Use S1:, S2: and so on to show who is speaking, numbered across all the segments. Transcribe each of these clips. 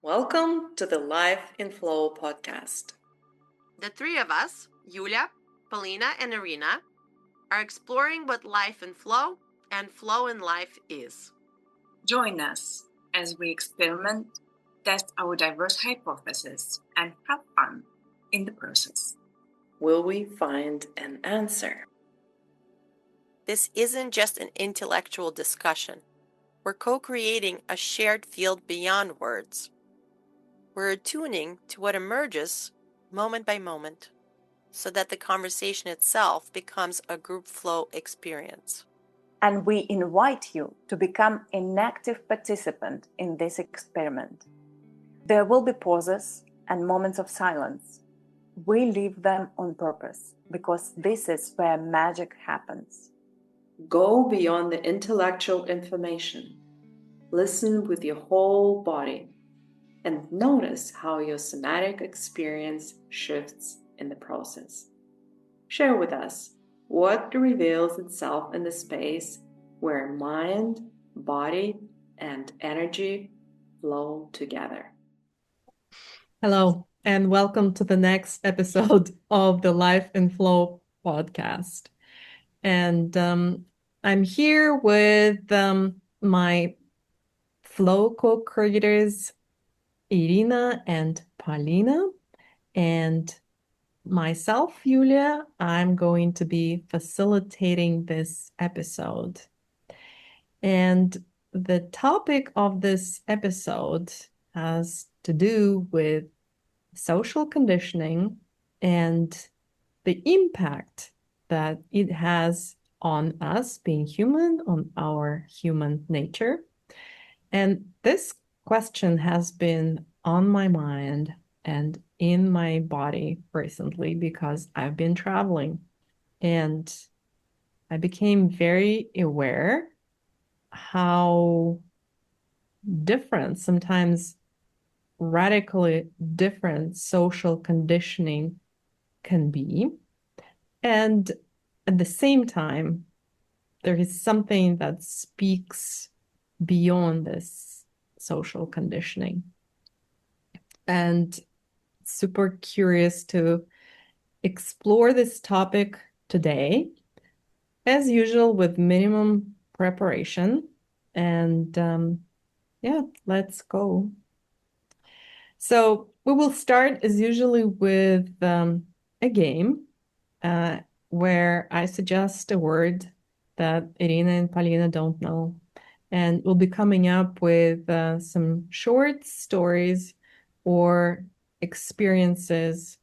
S1: Welcome to the Life in Flow podcast.
S2: The three of us, Yulia, Polina, and Irina, are exploring what life in flow and flow in life is.
S3: Join us as we experiment, test our diverse hypotheses, and have fun in the process.
S1: Will we find an answer?
S2: This isn't just an intellectual discussion. We're co-creating a shared field beyond words. We're attuning to what emerges moment by moment so that the conversation itself becomes a group flow experience.
S4: And we invite you to become an active participant in this experiment. There will be pauses and moments of silence. We leave them on purpose because this is where magic happens.
S1: Go beyond the intellectual information. Listen with your whole body and notice how your somatic experience shifts in the process. Share with us what reveals itself in the space where mind, body, and energy flow together.
S5: Hello, and welcome to the next episode of the Life in Flow podcast. And I'm here with my flow co-creators, Irina and Polina, and myself, Yulia. I'm going to be facilitating this episode. And the topic of this episode has to do with social conditioning and the impact that it has on us being human, on our human nature. And this question has been on my mind and in my body recently because I've been traveling and I became very aware how different, sometimes radically different social conditioning can be. And at the same time, there is something that speaks beyond this social conditioning. And super curious to explore this topic today, as usual, with minimum preparation. And let's go. So we will start as usually with a game where I suggest a word that Irina and Polina don't know. And we'll be coming up with some short stories or experiences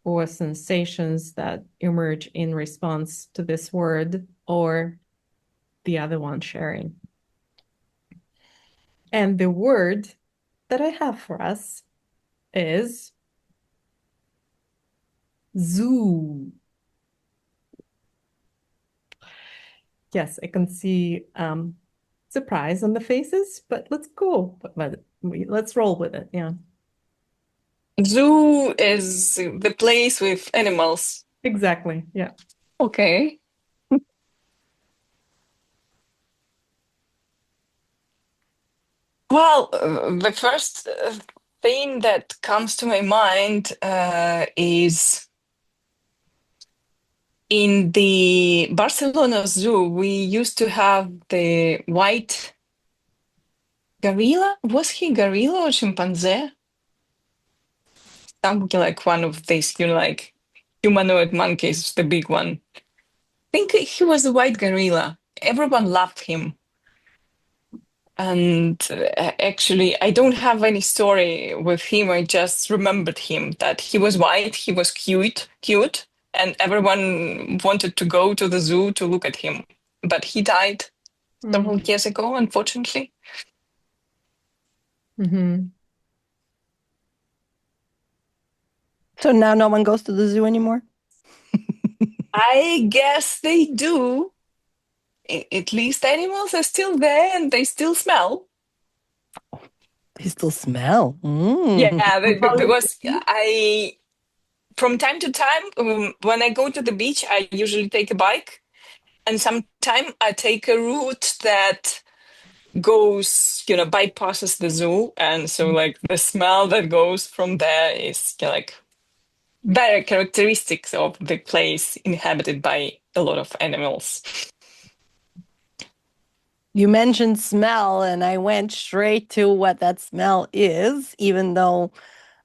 S5: or sensations that emerge in response to this word or the other one sharing. And the word that I have for us is zoo. Yes, I can see surprise on the faces, but let's go. But let's roll with it. Yeah.
S6: Zoo is the place with animals.
S5: Exactly. Yeah.
S6: Okay. Well, the first thing that comes to my mind is in the Barcelona Zoo, we used to have the white gorilla. Was he gorilla or chimpanzee? Something like one of these, like humanoid monkeys, the big one. I think he was a white gorilla. Everyone loved him. And actually, I don't have any story with him. I just remembered him, that he was white, he was cute, and everyone wanted to go to the zoo to look at him. But he died several years ago, unfortunately.
S5: Mm-hmm.
S7: So now no one goes to the zoo anymore?
S6: I guess they do. At least animals are still there and they still smell.
S7: They still smell.
S6: Yeah, because from time to time, when I go to the beach, I usually take a bike. And sometimes I take a route that goes, bypasses the zoo. And so like the smell that goes from there is like very characteristics of the place inhabited by a lot of animals.
S7: You mentioned smell, and I went straight to what that smell is, even though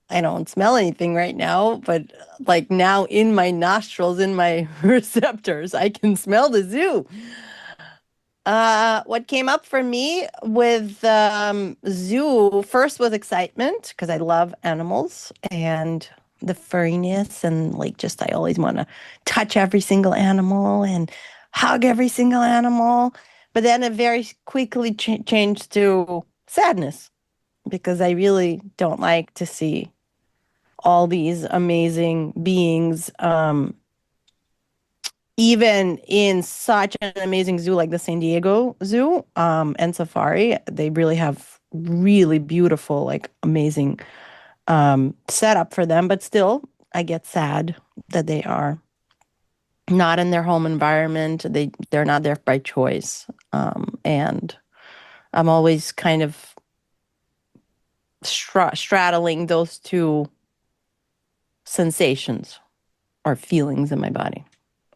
S7: I don't smell anything right now. But like now in my nostrils, in my receptors, I can smell the zoo. What came up for me with zoo first was excitement because I love animals and the furriness and like just I always want to touch every single animal and hug every single animal. But then it very quickly changed to sadness because I really don't like to see all these amazing beings even in such an amazing zoo like the San Diego Zoo and Safari, they really have really beautiful, like amazing setup for them. But still, I get sad that they are not in their home environment. They're not there by choice, and I'm always kind of straddling those two sensations or feelings in my body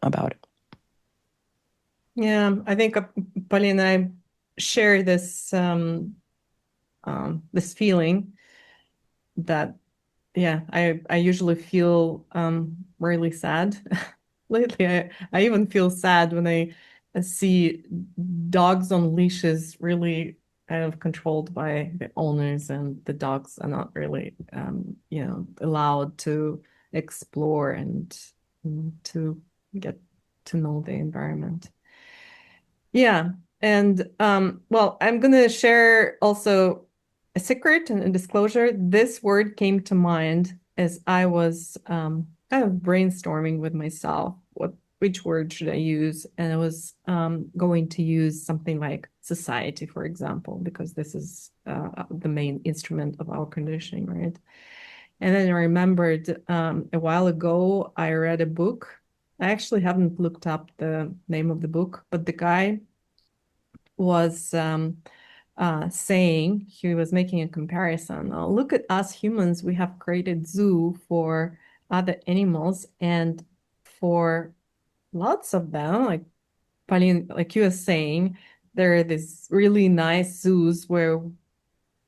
S7: about it.
S5: Yeah, I think Polly and I share this this feeling that, yeah, I usually feel really sad. Lately, I even feel sad when I see dogs on leashes really kind of controlled by the owners, and the dogs are not really, allowed to explore and to get to know the environment. Yeah. And well, I'm gonna share also a secret and a disclosure. This word came to mind as I was kind of brainstorming with myself which word should I use? And I was going to use something like society, for example, because this is the main instrument of our conditioning, right? And then I remembered a while ago, I read a book. I actually haven't looked up the name of the book, but the guy was saying, he was making a comparison. Oh, look at us humans, we have created zoo for other animals, and for lots of them, like Pauline, like you were saying, there are these really nice zoos where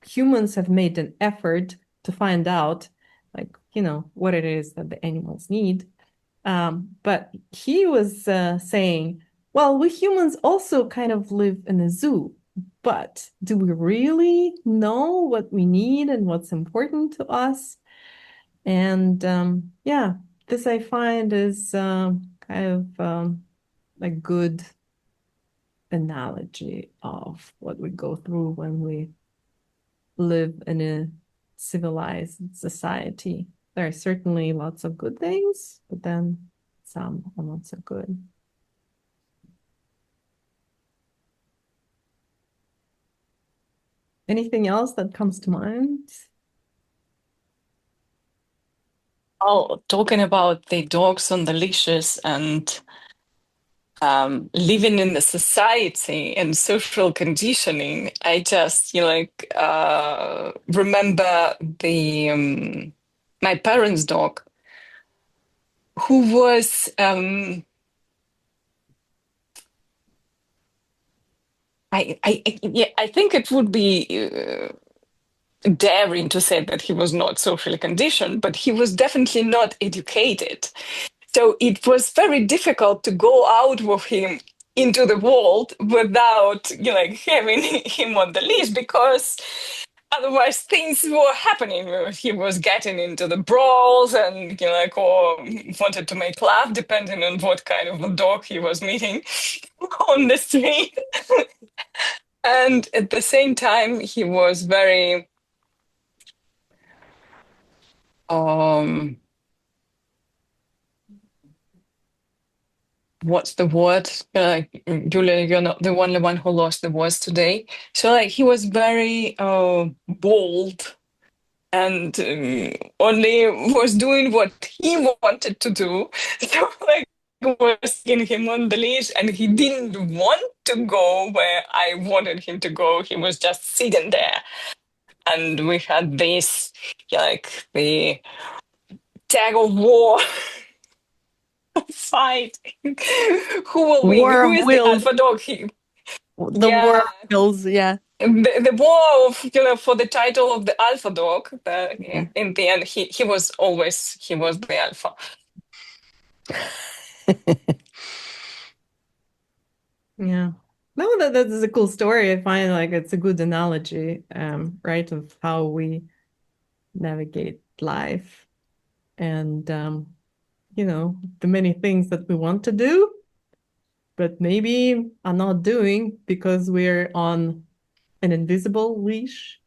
S5: humans have made an effort to find out, like, what it is that the animals need. But he was saying, well, we humans also kind of live in a zoo, but do we really know what we need and what's important to us? And yeah, this I find is kind of a good analogy of what we go through when we live in a civilized society. There are certainly lots of good things, but then some are not so good. Anything else that comes to mind?
S6: Oh, talking about the dogs on the leashes and living in the society and social conditioning, I just, remember the my parents' dog, who was I think it would be daring to say that he was not socially conditioned, but he was definitely not educated. So it was very difficult to go out with him into the world without, having him on the leash, because otherwise things were happening. He was getting into the brawls and, or wanted to make love, depending on what kind of a dog he was meeting on the street. And at the same time, he was very what's the word? Julia, you're not the only one who lost the words today. So like he was very bold and only was doing what he wanted to do. So like was taking him on the leash, and he didn't want to go where I wanted him to go. He was just sitting there. And we had this, like, the tag of war fight. Who will win?
S7: War
S6: Who
S7: of
S6: is the
S7: wills.
S6: alpha dog?
S7: The war of wills, yeah.
S6: The war of, for the title of the alpha dog.
S7: Yeah.
S6: In the end, he was the alpha.
S5: Yeah. No, that is a cool story. I find like it's a good analogy, right, of how we navigate life and the many things that we want to do, but maybe are not doing because we're on an invisible leash.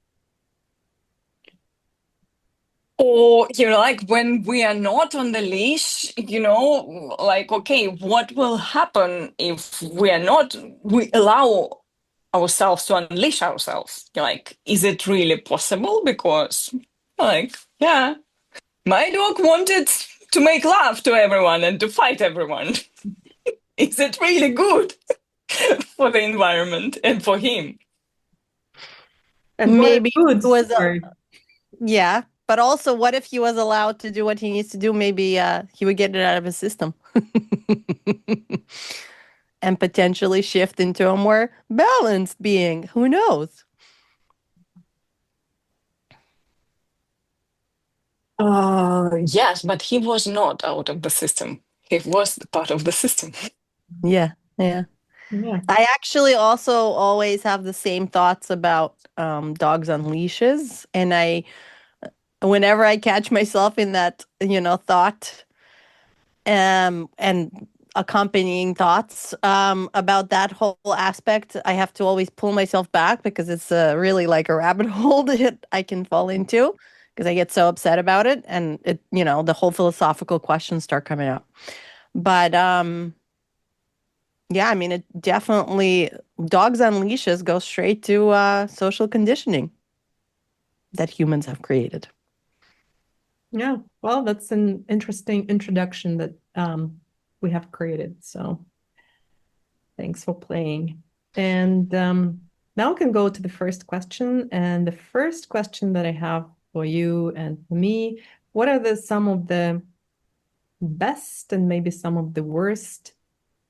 S6: Or, like when we are not on the leash, like, okay, what will happen if we allow ourselves to unleash ourselves? Like, is it really possible? Because, like, yeah, my dog wanted to make love to everyone and to fight everyone. Is it really good for the environment and for him?
S5: And
S7: Maybe
S5: what a
S7: it
S5: good
S7: was
S5: story.
S7: yeah, but also what if he was allowed to do what he needs to do? Maybe he would get it out of his system. And potentially shift into a more balanced being. Who knows?
S6: Yes, but he was not out of the system. He was part of the system.
S7: Yeah, yeah.
S5: Yeah.
S7: I actually also always have the same thoughts about dogs on leashes, and whenever I catch myself in that, thought, and accompanying thoughts about that whole aspect, I have to always pull myself back because it's really like a rabbit hole that I can fall into because I get so upset about it, and the whole philosophical questions start coming up. But yeah, I mean, it definitely, dogs on leashes go straight to social conditioning that humans have created.
S5: Yeah. Well, that's an interesting introduction that we have created. So thanks for playing. And now we can go to the first question. And the first question that I have for you and for me, what are some of the best and maybe some of the worst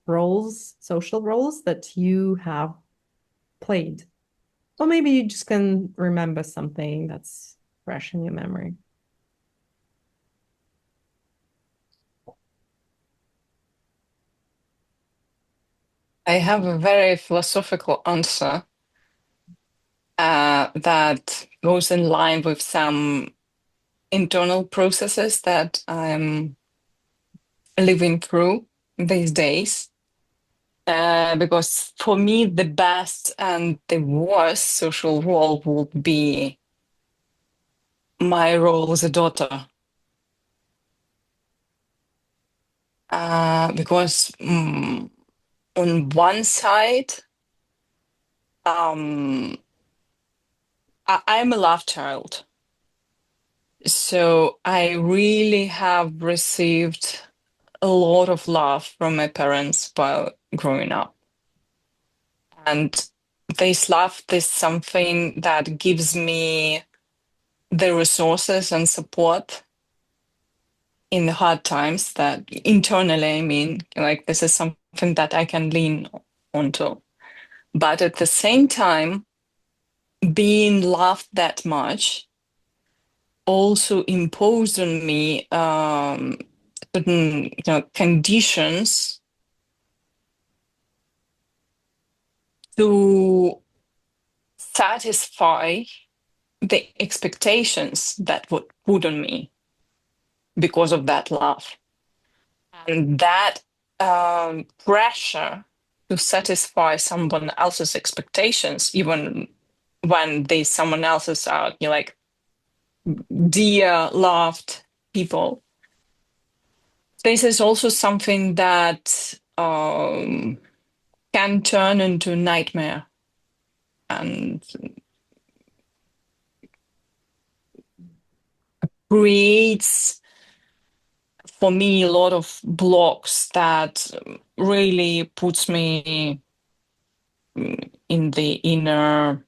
S5: roles, social roles that you have played? Or maybe you just can remember something that's fresh in your memory.
S6: I have a very philosophical answer that goes in line with some internal processes that I'm living through these days. Because for me, the best and the worst social role would be my role as a daughter. Because on one side, I'm a love child. So I really have received a lot of love from my parents while growing up. And this love is something that gives me the resources and support in the hard times that internally, I mean, like this is something that I can lean onto. But at the same time, being loved that much also imposed on me certain conditions to satisfy the expectations that would put on me because of that love. And that pressure to satisfy someone else's expectations, even when they someone else's are like dear, loved people. This is also something that can turn into nightmare and creates for me, a lot of blocks that really puts me in the inner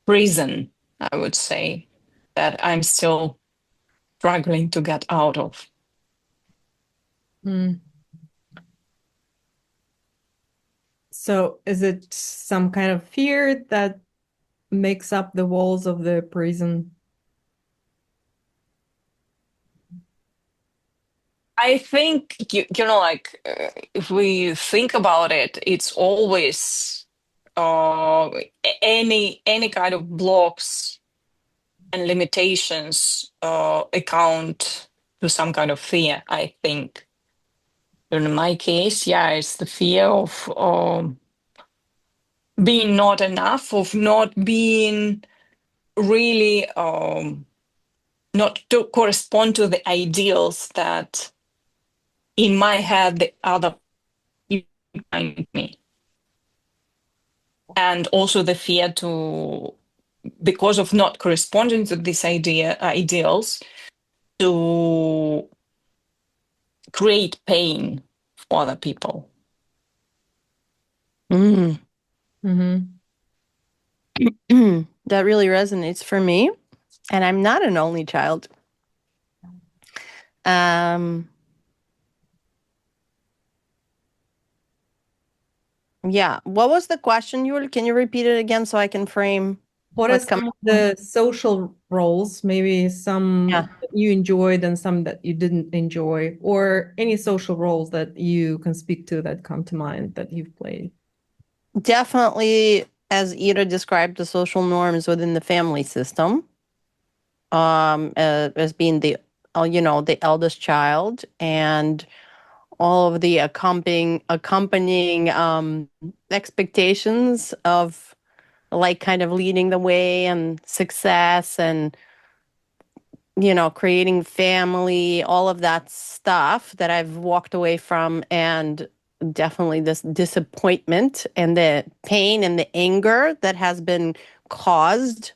S6: prison, I would say, that I'm still struggling to get out of.
S5: So is it some kind of fear that makes up the walls of the prison?
S6: I think, like if we think about it, it's always any kind of blocks and limitations account to some kind of fear, I think. In my case, yeah, it's the fear of being not enough, of not being really not to correspond to the ideals that in my head the other people me. And also the fear to, because of not corresponding to these ideals, to create pain for other people.
S7: Mm. That really resonates for me. And I'm not an only child. Yeah. What was the question, Yul? Can you repeat it again so I can frame
S5: What are
S7: what's coming?
S5: some of the social roles, maybe some
S7: Yeah.
S5: that you enjoyed and some that you didn't enjoy, or any social roles that you can speak to that come to mind that you've played?
S7: Definitely, as Ida described, the social norms within the family system, as being the eldest child, and all of the accompanying expectations of like kind of leading the way and success and creating family, all of that stuff that I've walked away from, and definitely this disappointment and the pain and the anger that has been caused,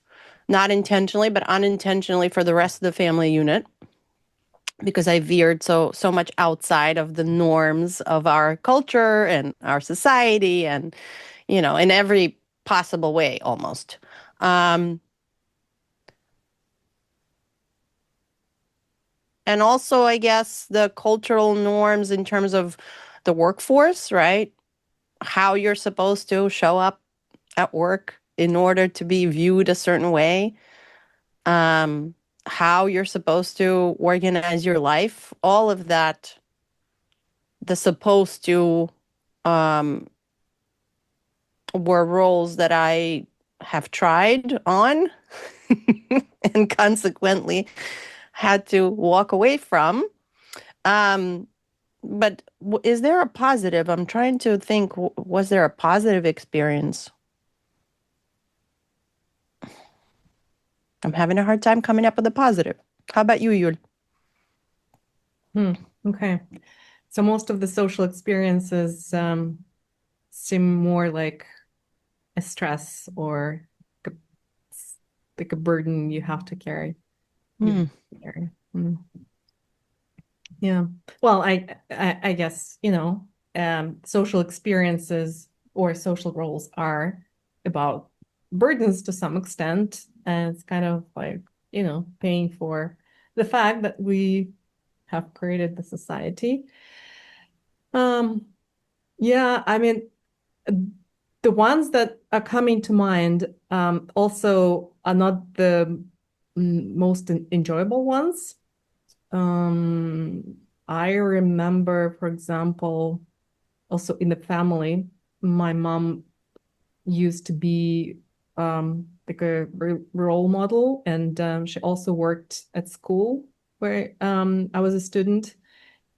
S7: not intentionally, but unintentionally for the rest of the family unit, because I veered so much outside of the norms of our culture and our society and, in every possible way almost. And also, I guess, the cultural norms in terms of the workforce, right? How you're supposed to show up at work in order to be viewed a certain way. How you're supposed to organize your life. All of that, the supposed to, were roles that I have tried on and consequently had to walk away from. But is there a positive? I'm trying to think, was there a positive experience? I'm having a hard time coming up with a positive. How about you, Yul?
S5: Okay. So most of the social experiences seem more like a stress or like a burden you have to carry. Yeah. Well, I guess, social experiences or social roles are about burdens to some extent. And it's kind of like, paying for the fact that we have created the society. Yeah, I mean, the ones that are coming to mind also are not the most enjoyable ones. I remember, for example, also in the family, my mom used to be like a role model, and she also worked at school where I was a student,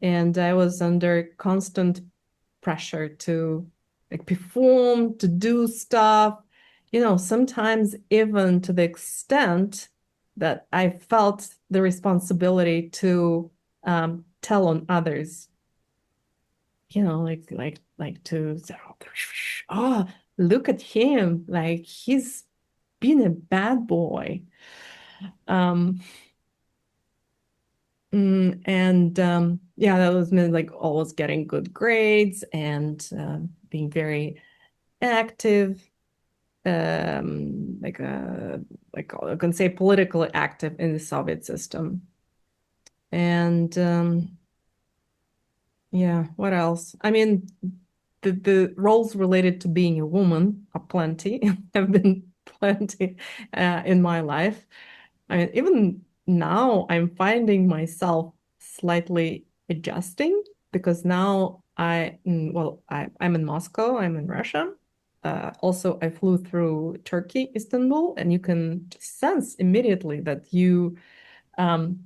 S5: and I was under constant pressure to like perform, to do stuff, sometimes even to the extent that I felt the responsibility to tell on others, like to say, oh, look at him, like he's been a bad boy. And yeah, that was me like always getting good grades and being very active, like I can say politically active in the Soviet system. And yeah, what else? I mean, the roles related to being a woman are plenty, have been plenty in my life. I mean, even now I'm finding myself slightly adjusting because now I'm in Moscow, I'm in Russia. Also, I flew through Turkey, Istanbul, and you can sense immediately that you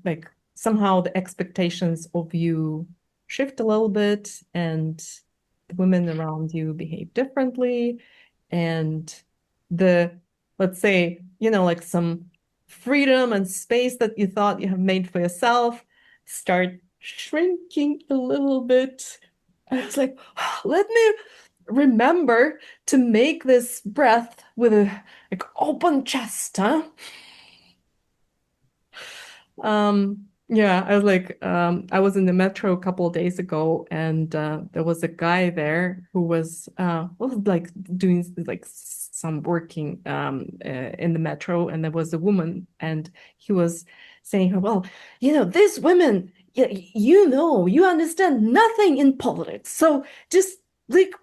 S5: like somehow the expectations of you shift a little bit and the women around you behave differently and the let's say like some freedom and space that you thought you have made for yourself start shrinking a little bit and it's like let me remember to make this breath with a like open chest, huh? Yeah, I was like, I was in the metro a couple of days ago, and there was a guy there who was like doing like some working in the metro, and there was a woman, and he was saying, "Well, these women, you understand nothing in politics, so just like,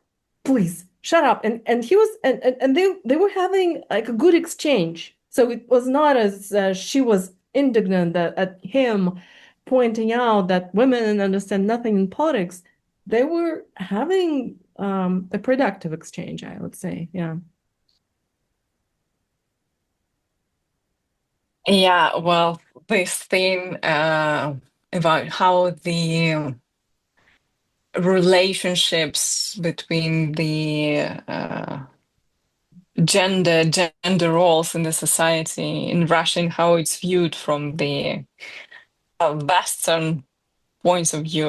S5: please shut up." And he was, and they were having like a good exchange, so it was not as she was indignant at him pointing out that women understand nothing in politics. They were having a productive exchange, I would say. Yeah.
S6: Yeah, well, this thing about how the relationships between the gender roles in the society in Russia, how it's viewed from the Western points of view,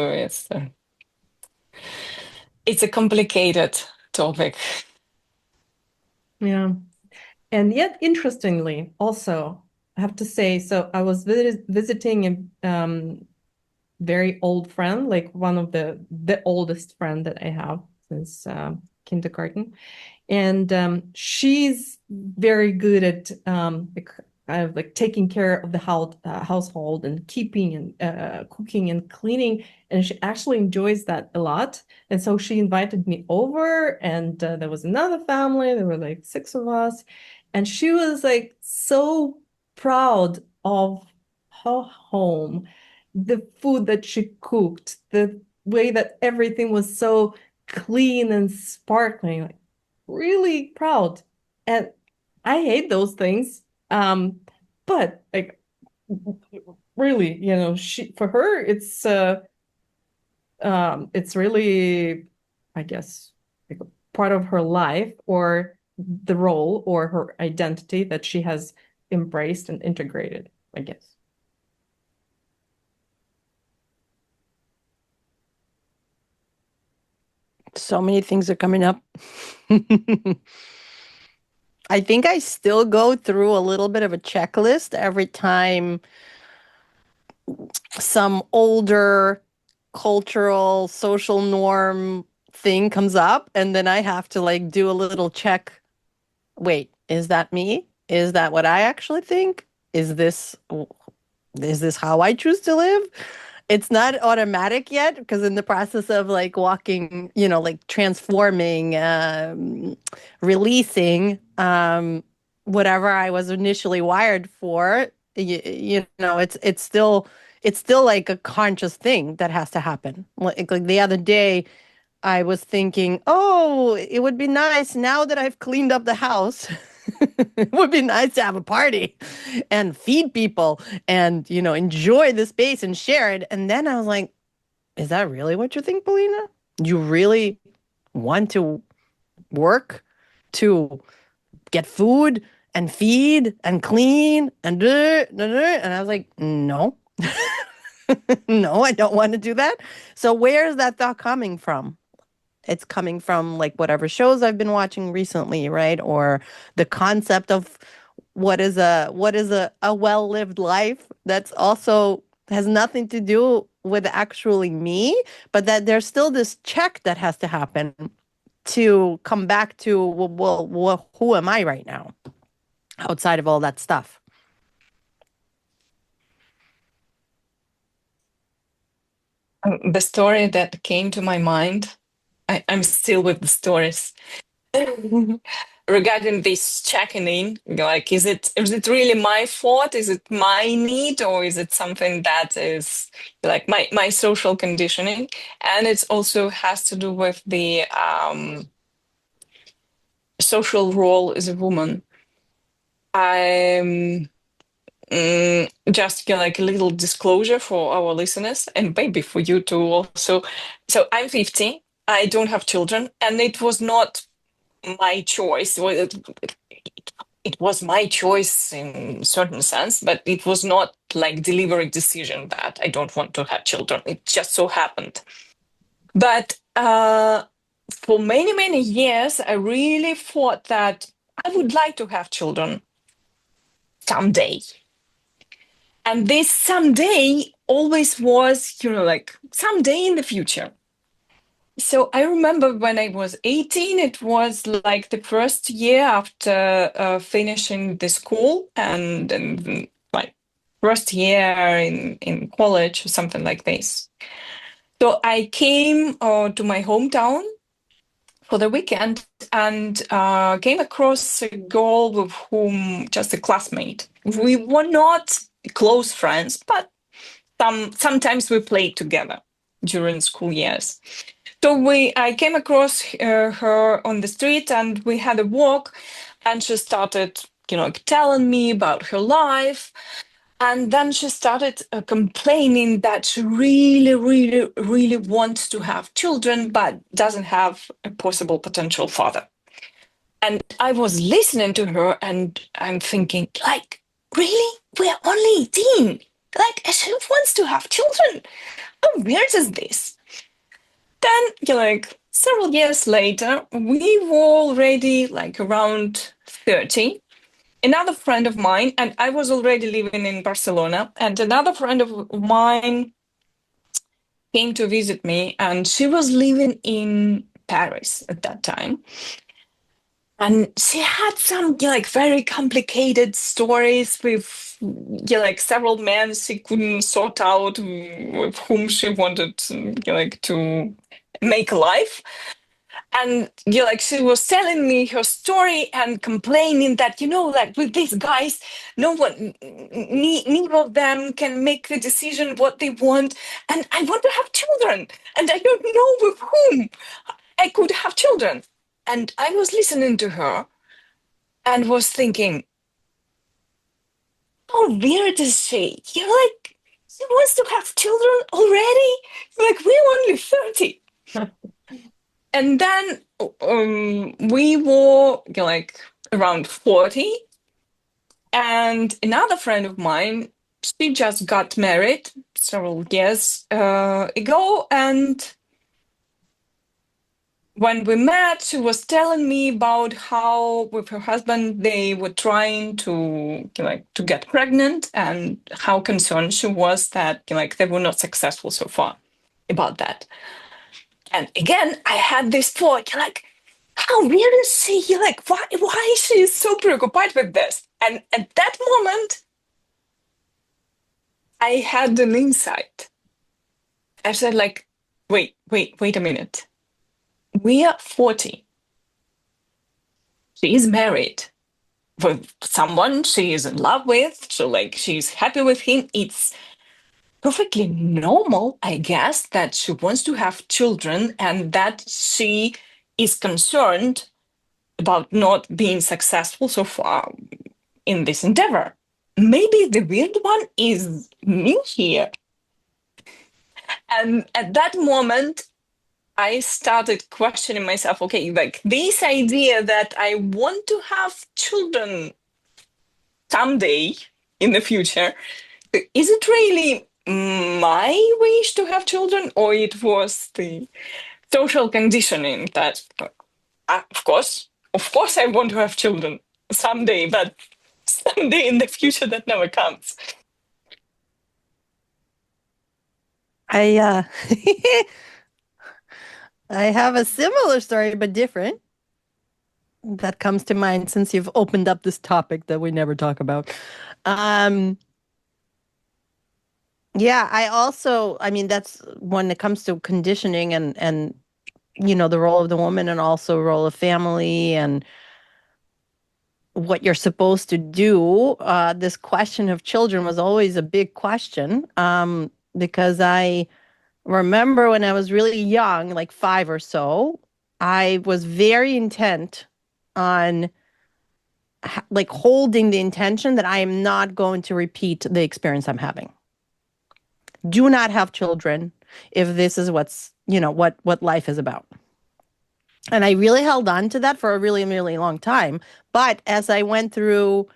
S6: it's a complicated topic.
S5: Yeah. And yet, interestingly, also, I have to say, so I was visiting a very old friend, like one of the oldest friend that I have since kindergarten. And she's very good at like taking care of the household and keeping and cooking and cleaning, and she actually enjoys that a lot. And so she invited me over, and there was another family. There were like 6 of us, and she was like so proud of her home, the food that she cooked, the way that everything was so clean and sparkling. Like, really proud. And I hate those things. But like really, she for her it's really, I guess, like a part of her life or the role or her identity that she has embraced and integrated, I guess.
S7: So many things are coming up. I think I still go through a little bit of a checklist every time some older cultural social norm thing comes up, and then I have to like do a little check. Wait, is that me? Is that what I actually think? Is this how I choose to live? It's not automatic yet because in the process of like walking, like transforming, releasing whatever I was initially wired for, it's still like a conscious thing that has to happen. Like the other day, I was thinking, oh, it would be nice now that I've cleaned up the house. It would be nice to have a party and feed people and, enjoy the space and share it. And then I was like, is that really what you think, Polina? You really want to work to get food and feed and clean and and I was like, no. No, I don't want to do that. So where is that thought coming from? It's coming from like whatever shows I've been watching recently, right? Or the concept of what is a well-lived life that's also has nothing to do with actually me, but that there's still this check that has to happen to come back to, well, who am I right now outside of all that stuff?
S6: The story that came to my mind, I'm still with the stories. Regarding this checking in, like, is it really my fault? Is it my need, or is it something that is like my social conditioning? And it also has to do with the social role as a woman. I'm just like a little disclosure for our listeners and maybe for you too also. So I'm 50. I don't have children, and it was not my choice. Well, it was my choice in certain sense, but it was not like deliberate decision that I don't want to have children. It just so happened. But for many years, I really thought that I would like to have children someday. And this someday always was, like someday in the future. So I remember when I was 18, it was like the first year after finishing the school and like first year in college or something like this. So I came to my hometown for the weekend and came across a girl with whom, just a classmate. We were not close friends, but sometimes we played together during school years. So I came across her on the street and we had a walk, and she started, telling me about her life. And then she started complaining that she really wants to have children, but doesn't have a possible potential father. And I was listening to her and I'm thinking, like, really? We're only 18. Like, she wants to have children. How weird is this? Then, like, several years later, we were already like around 30. Another friend of mine, and I was already living in Barcelona, and another friend of mine came to visit me, and she was living in Paris at that time. And she had some like very complicated stories with like several men she couldn't sort out with whom she wanted like to make a life. And like she was telling me her story and complaining that like with these guys, no one, neither of them can make the decision what they want, and I want to have children, and I don't know with whom I could have children. And I was listening to her and was thinking, how weird is she? Like, she wants to have children already? Like, we're only 30. And then we were like around 40. And another friend of mine, she just got married several years ago. And when we met, she was telling me about how with her husband they were trying to get pregnant, and how concerned she was that like they were not successful so far about that. And again, I had this thought, like, how weird is she? Like, why is she so preoccupied with this? And at that moment, I had an insight. I said, like, wait a minute. We are 40. She is married with someone she is in love with. So, like, she's happy with him. It's perfectly normal, I guess, that she wants to have children and that she is concerned about not being successful so far in this endeavor. Maybe the weird one is me here. And at that moment, I started questioning myself, okay, like this idea that I want to have children someday in the future, is it really my wish to have children, or it was the social conditioning that, of course, I want to have children someday, but someday in the future that never comes.
S7: I I have a similar story, but different, that comes to mind since you've opened up this topic that we never talk about. Yeah, I mean, that's when it comes to conditioning and the role of the woman and also role of family and what you're supposed to do. This question of children was always a big question, because I remember when I was really young, like 5 or so, I was very intent on like holding the intention that I am not going to repeat the experience I'm having. Do not have children if this is what life is about. And I really held on to that for a really, really long time. But as I went through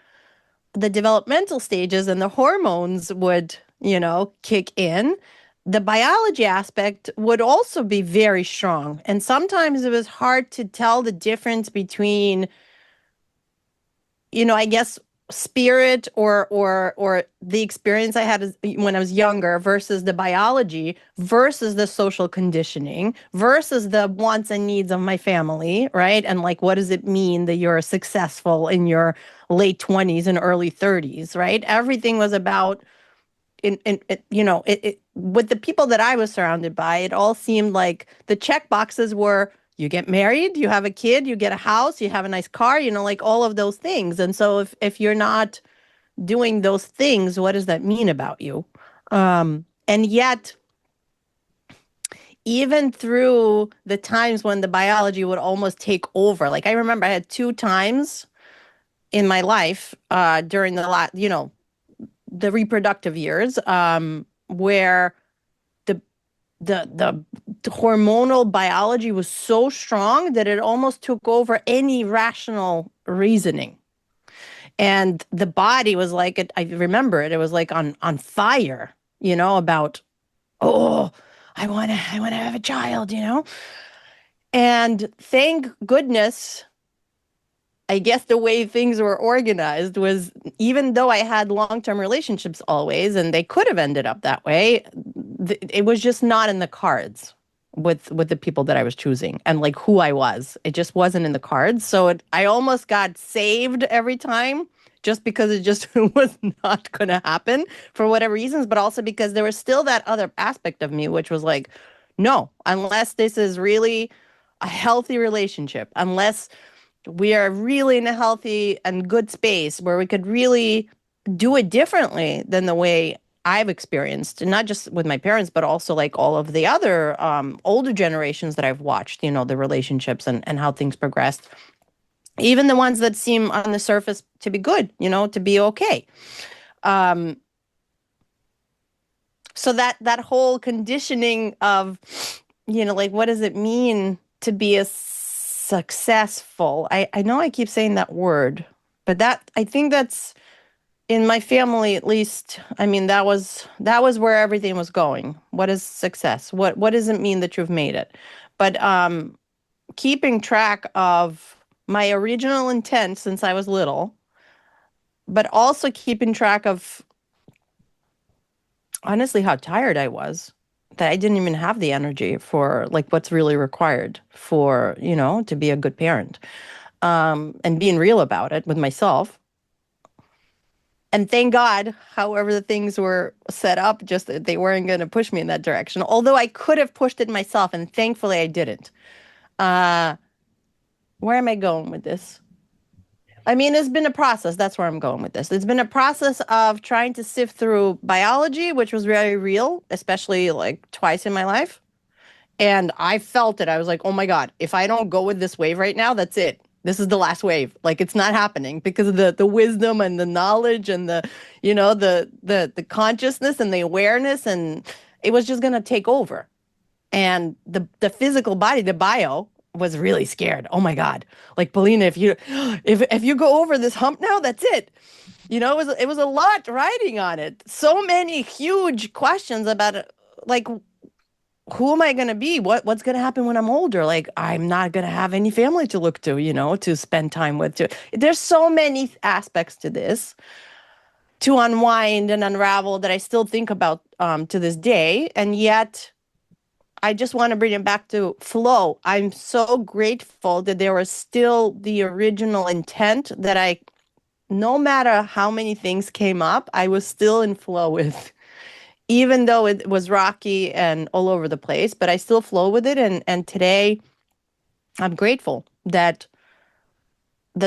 S7: the developmental stages and the hormones would, kick in, the biology aspect would also be very strong. And sometimes it was hard to tell the difference between, I guess, spirit or the experience I had when I was younger versus the biology versus the social conditioning versus the wants and needs of my family, right? And like, what does it mean that you're successful in your late 20s and early 30s, right? Everything was about with the people that I was surrounded by, it all seemed like the check boxes were: you get married, you have a kid, you get a house, you have a nice car, like all of those things. And so if you're not doing those things, what does that mean about you? And yet, even through the times when the biology would almost take over, like I remember I had 2 times in my life during the reproductive years, where the hormonal biology was so strong that it almost took over any rational reasoning. And the body was like, I remember it was like on fire, about, oh, I want to have a child, And thank goodness, I guess the way things were organized was, even though I had long-term relationships always, and they could have ended up that way, it was just not in the cards with the people that I was choosing and like who I was. It just wasn't in the cards. So I almost got saved every time just because it just was not going to happen for whatever reasons, but also because there was still that other aspect of me, which was like, no, unless this is really a healthy relationship, unless we are really in a healthy and good space where we could really do it differently than the way I've experienced, and not just with my parents, but also like all of the other older generations that I've watched, the relationships and how things progressed, even the ones that seem on the surface to be good, to be okay. So that whole conditioning of, like, what does it mean to be a successful? I know I keep saying that word, but I think that's, in my family, at least, I mean, that was where everything was going. What is success? What does it mean that you've made it? But keeping track of my original intent since I was little, but also keeping track of, honestly, how tired I was, that I didn't even have the energy for like what's really required for, to be a good parent, and being real about it with myself. And thank God, however the things were set up, just that they weren't going to push me in that direction. Although I could have pushed it myself, and thankfully I didn't. Where am I going with this? I mean, it's been a process. That's where I'm going with this. It's been a process of trying to sift through biology, which was very real, especially like twice in my life. And I felt it. I was like, oh my God, if I don't go with this wave right now, that's it. This is the last wave. Like, it's not happening because of the wisdom and the knowledge and the consciousness and the awareness, and it was just gonna take over. And the physical body, the bio, was really scared. Oh my God. Like, Polina, if you go over this hump now, that's it. It was a lot riding on it. So many huge questions about it, like, who am I going to be? What's going to happen when I'm older? Like, I'm not going to have any family to look to, to spend time with. There's so many aspects to this. to unwind and unravel that I still think about to this day. And yet I just want to bring it back to flow. I'm so grateful that there was still the original intent that no matter how many things came up, I was still in flow with, even though it was rocky and all over the place, but I still flow with it. And today I'm grateful that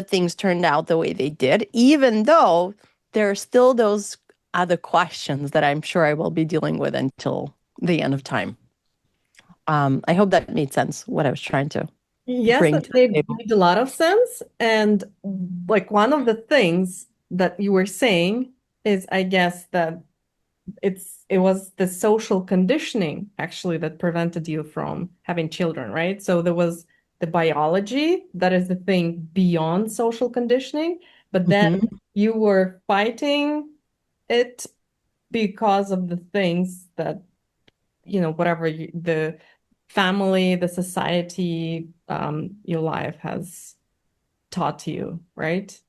S7: things turned out the way they did, even though there are still those other questions that I'm sure I will be dealing with until the end of time. I hope that made sense, what I was trying to
S5: Yes,
S7: bring
S5: that
S7: to the
S5: made
S7: table.
S5: a lot of sense. And like one of the things that you were saying is, I guess, that it was the social conditioning actually that prevented you from having children, right? So there was the biology that is the thing beyond social conditioning, but then you were fighting it because of the things that, whatever the family, the society, your life has taught you, right?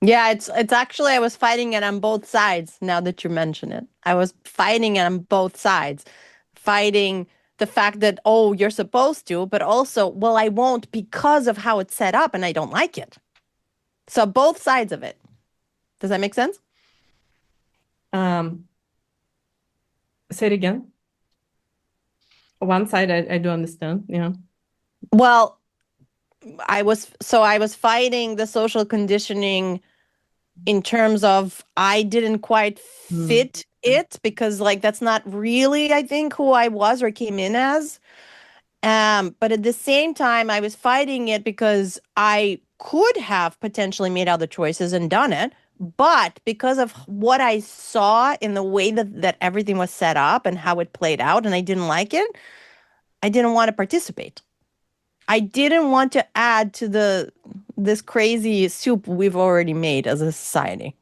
S7: Yeah, it's actually I was fighting it on both sides now that you mention it. I was fighting it on both sides. Fighting the fact that, oh, you're supposed to, but also, well, I won't because of how it's set up and I don't like it. So both sides of it. Does that make sense?
S5: Say it again. One side I do understand, yeah.
S7: Well, I was fighting the social conditioning in terms of I didn't quite fit it because like that's not really I think who I was or came in as. But at the same time I was fighting it because I could have potentially made other choices and done it. But because of what I saw in the way that everything was set up and how it played out and I didn't like it, I didn't want to participate. I didn't want to add to this crazy soup we've already made as a society.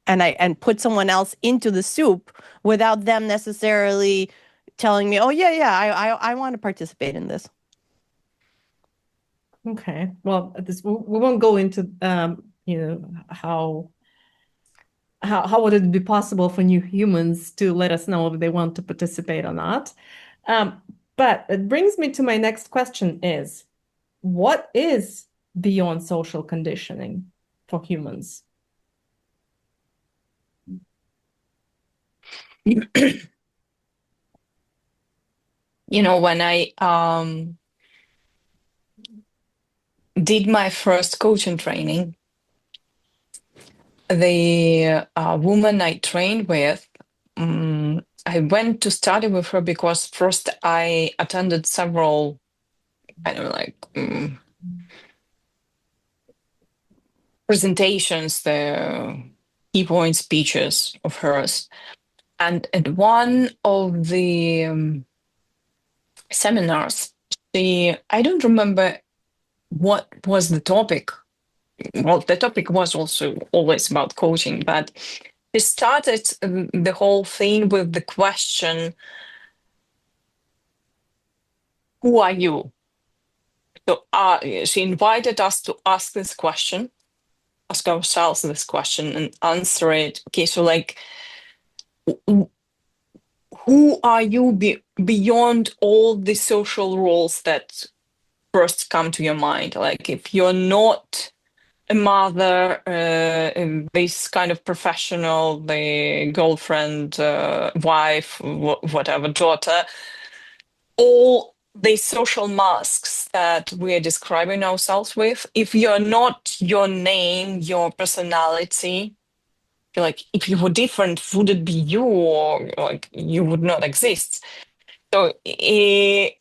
S7: And put someone else into the soup without them necessarily telling me, "Oh I want to participate in this."
S5: Okay. Well, we won't go into how would it be possible for new humans to let us know if they want to participate or not. But it brings me to my next question is, what is beyond social conditioning for humans?
S6: When I did my first coaching training, the woman I trained with, I went to study with her because first I attended several kind of like presentations, the key point speeches of hers. And at one of the seminars, I don't remember what was the topic. Well, the topic was also always about coaching, but she started the whole thing with the question, who are you? So she invited us to ask ourselves this question and answer it. Okay, so like, who are you beyond all the social roles that first come to your mind? Like, if you're not a mother, this kind of professional, the girlfriend, wife, whatever, daughter, all the social masks that we are describing ourselves with, if you're not your name, your personality, like if you were different, would it be you, or like you would not exist? So it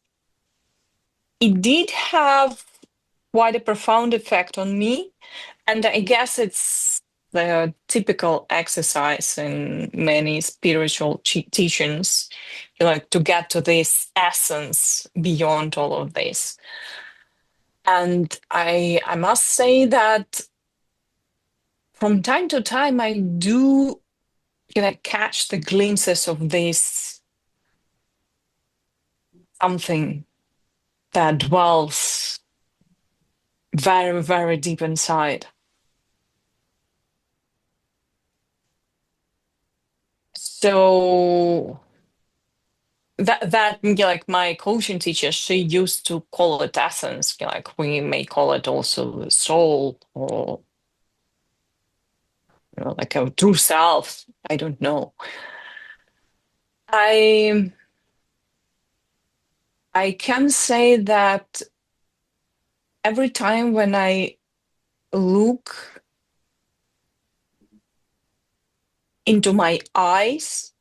S6: did have quite a profound effect on me. And I guess it's the typical exercise in many spiritual teachings, like to get to this essence beyond all of this. And I must say that from time to time, I do catch the glimpses of this something that dwells very, very deep inside. So that like my coaching teacher, she used to call it essence. Like we may call it also the soul, or like a true self. I don't know. I can say that every time when I look into my eyes,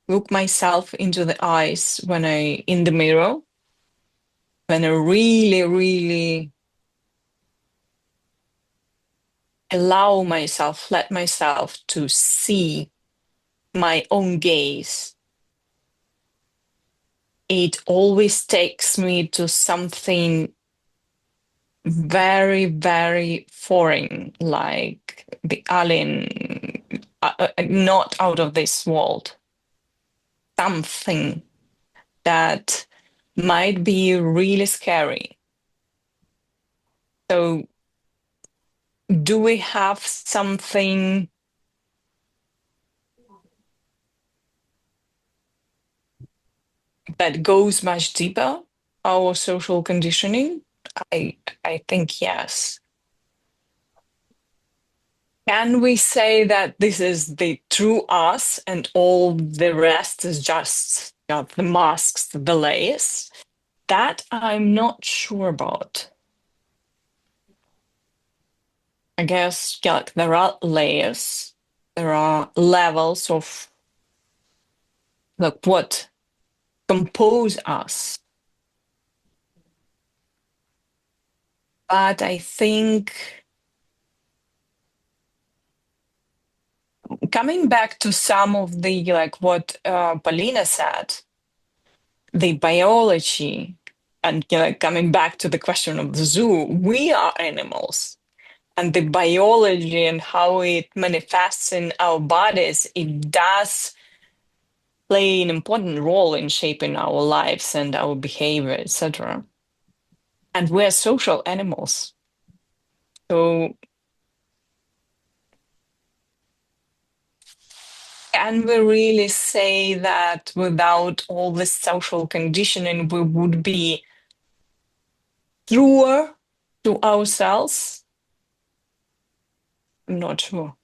S6: look myself into the eyes when I in the mirror, when I really, really allow myself, let myself to see my own gaze, it always takes me to something very, very foreign, like the alien, not out of this world. Something that might be really scary. So, do we have something that goes much deeper, our social conditioning? I think yes. Can we say that this is the true us and all the rest is just the masks, the layers? That I'm not sure about. I guess like there are layers, there are levels of like what compose us. But I think coming back to some of the like what Paulina said, the biology, and coming back to the question of the zoo, we are animals. And the biology and how it manifests in our bodies, it does play an important role in shaping our lives and our behavior, etc. And we're social animals. So can we really say that without all this social conditioning, we would be truer to ourselves? I'm not sure.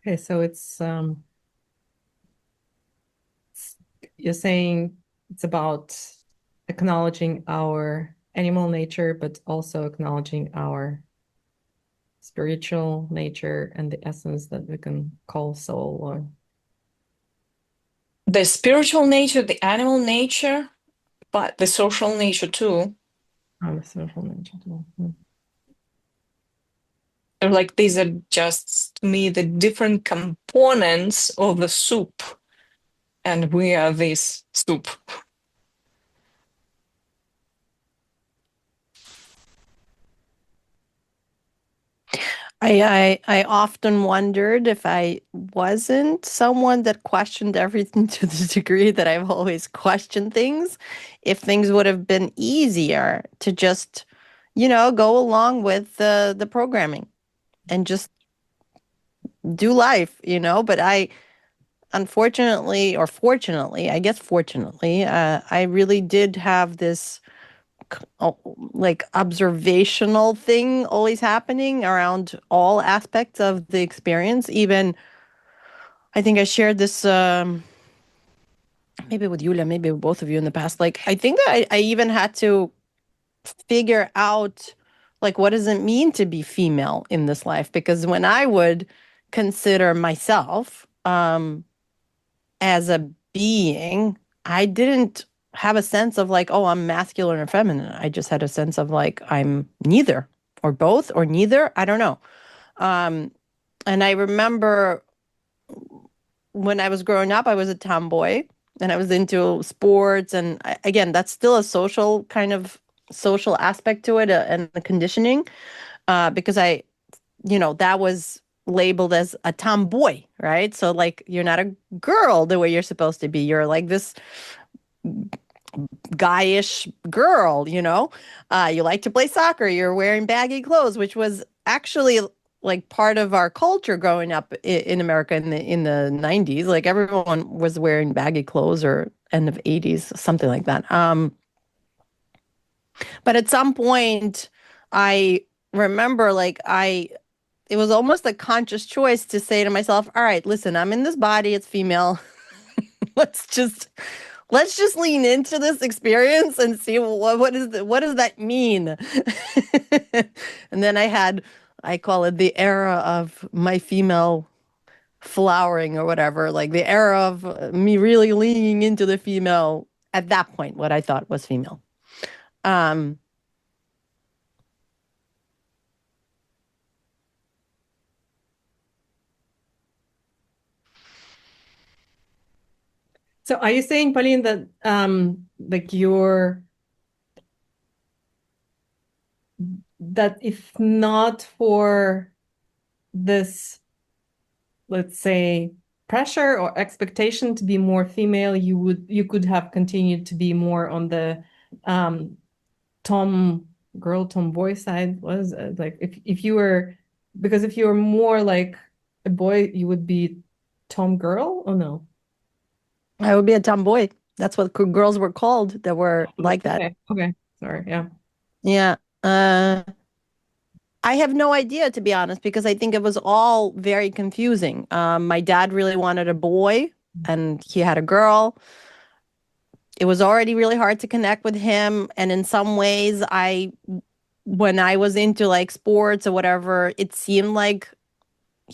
S5: Okay, so you're saying it's about acknowledging our animal nature, but also acknowledging our spiritual nature and the essence that we can call soul, or
S6: The spiritual nature, the animal nature, but the social nature too.
S5: the social nature too.
S6: Like these are just to me the different components of the soup, and we are this soup.
S7: I often wondered if I wasn't someone that questioned everything to the degree that I've always questioned things, if things would have been easier to just, go along with the programming and just do life, But I, unfortunately, or fortunately, I guess fortunately, I really did have this like observational thing always happening around all aspects of the experience. Even I think I shared this maybe with Yulia, maybe with both of you in the past. Like I think that I even had to figure out like what does it mean to be female in this life? Because when I would consider myself as a being, I didn't have a sense of like, oh, I'm masculine or feminine. I just had a sense of like, I'm neither or both or neither. I don't know. And I remember when I was growing up, I was a tomboy and I was into sports. And again, that's still a social kind of social aspect to it and the conditioning because that was labeled as a tomboy, right? So like you're not a girl the way you're supposed to be. You're like this guyish girl, you know. You like to play soccer, you're wearing baggy clothes, which was actually like part of our culture growing up in America in the 90s. Like everyone was wearing baggy clothes, or end of 80s, something like that. But at some point I remember like it was almost a conscious choice to say to myself, all right, listen, I'm in this body, it's female. let's just let's just lean into this experience and see what does that mean. And then I call it the era of my female flowering or whatever, like the era of me really leaning into the female at that point, what I thought was female.
S5: So are you saying, Pauline, that like that if not for this, let's say, pressure or expectation to be more female, you could have continued to be more on the tomboy side? Was like if you were, because if you were more like a boy, you would be tom girl, or no?
S7: I would be a tomboy. That's what girls were called that were like that.
S5: Okay. Sorry. Yeah.
S7: Yeah. I have no idea, to be honest, because I think it was all very confusing. My dad really wanted a boy, and he had a girl. It was already really hard to connect with him, and in some ways, when I was into like sports or whatever, it seemed like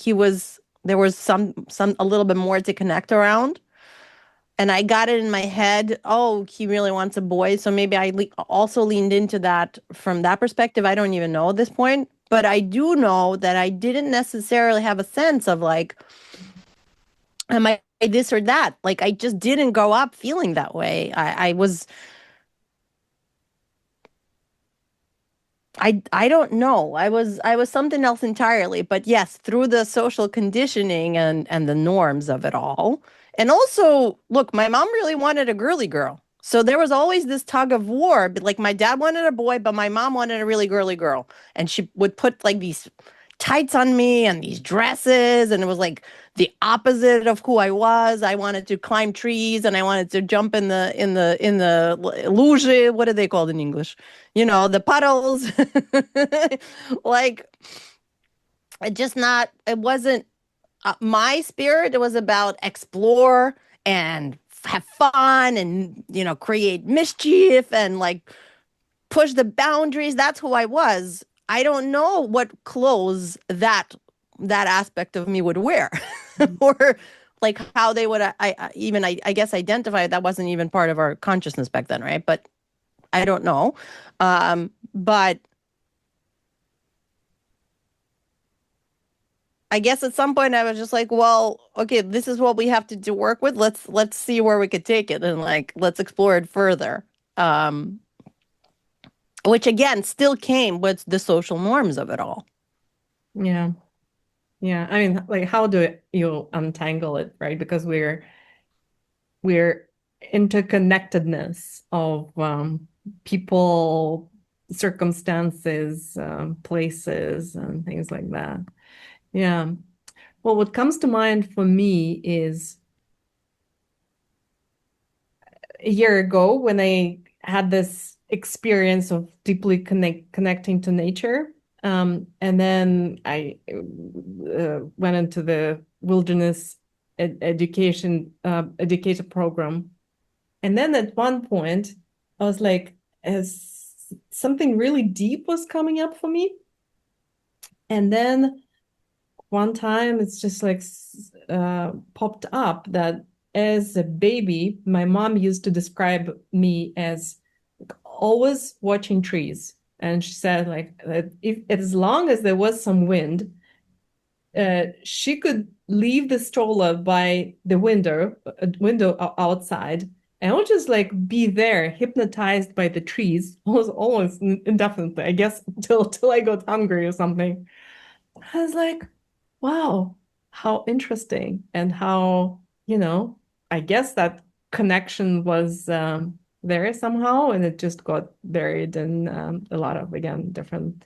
S7: there was some a little bit more to connect around. And I got it in my head, oh, he really wants a boy. So maybe I also leaned into that from that perspective. I don't even know at this point. But I do know that I didn't necessarily have a sense of like, am I this or that? Like, I just didn't grow up feeling that way. I don't know. I was something else entirely. But yes, through the social conditioning and the norms of it all. And also, look, my mom really wanted a girly girl. So there was always this tug of war. But like my dad wanted a boy, but my mom wanted a really girly girl. And she would put like these tights on me and these dresses, and it was like the opposite of who I was. I wanted to climb trees and I wanted to jump in the luge. What are they called in English? You know, the puddles. Like it wasn't my spirit. It was about explore and have fun and, you know, create mischief and like push the boundaries. That's who I was. I don't know what clothes that aspect of me would wear, or like how they would I guess identify. That wasn't even part of our consciousness back then, right? But I don't know. But I guess at some point I was just like, well, okay, this is what we have to work with. Let's see where we could take it, and like let's explore it further. Which again still came with the social norms of it all.
S5: Yeah. Yeah. I mean, like, how do you untangle it, right? Because we're interconnectedness of people, circumstances, places, and things like that. Yeah. Well, what comes to mind for me is a year ago when I had this experience of deeply connecting to nature. And then I went into the wilderness education program. And then at one point, I was like, as something really deep was coming up for me. And then one time it's just like popped up that as a baby, my mom used to describe me as always watching trees. And she said like that if as long as there was some wind, she could leave the stroller by the window outside, and I would just like be there, hypnotized by the trees, almost indefinitely, I guess, till I got hungry or something. I was like, wow, how interesting, and how, I guess that connection was there somehow, and it just got buried in a lot of, again, different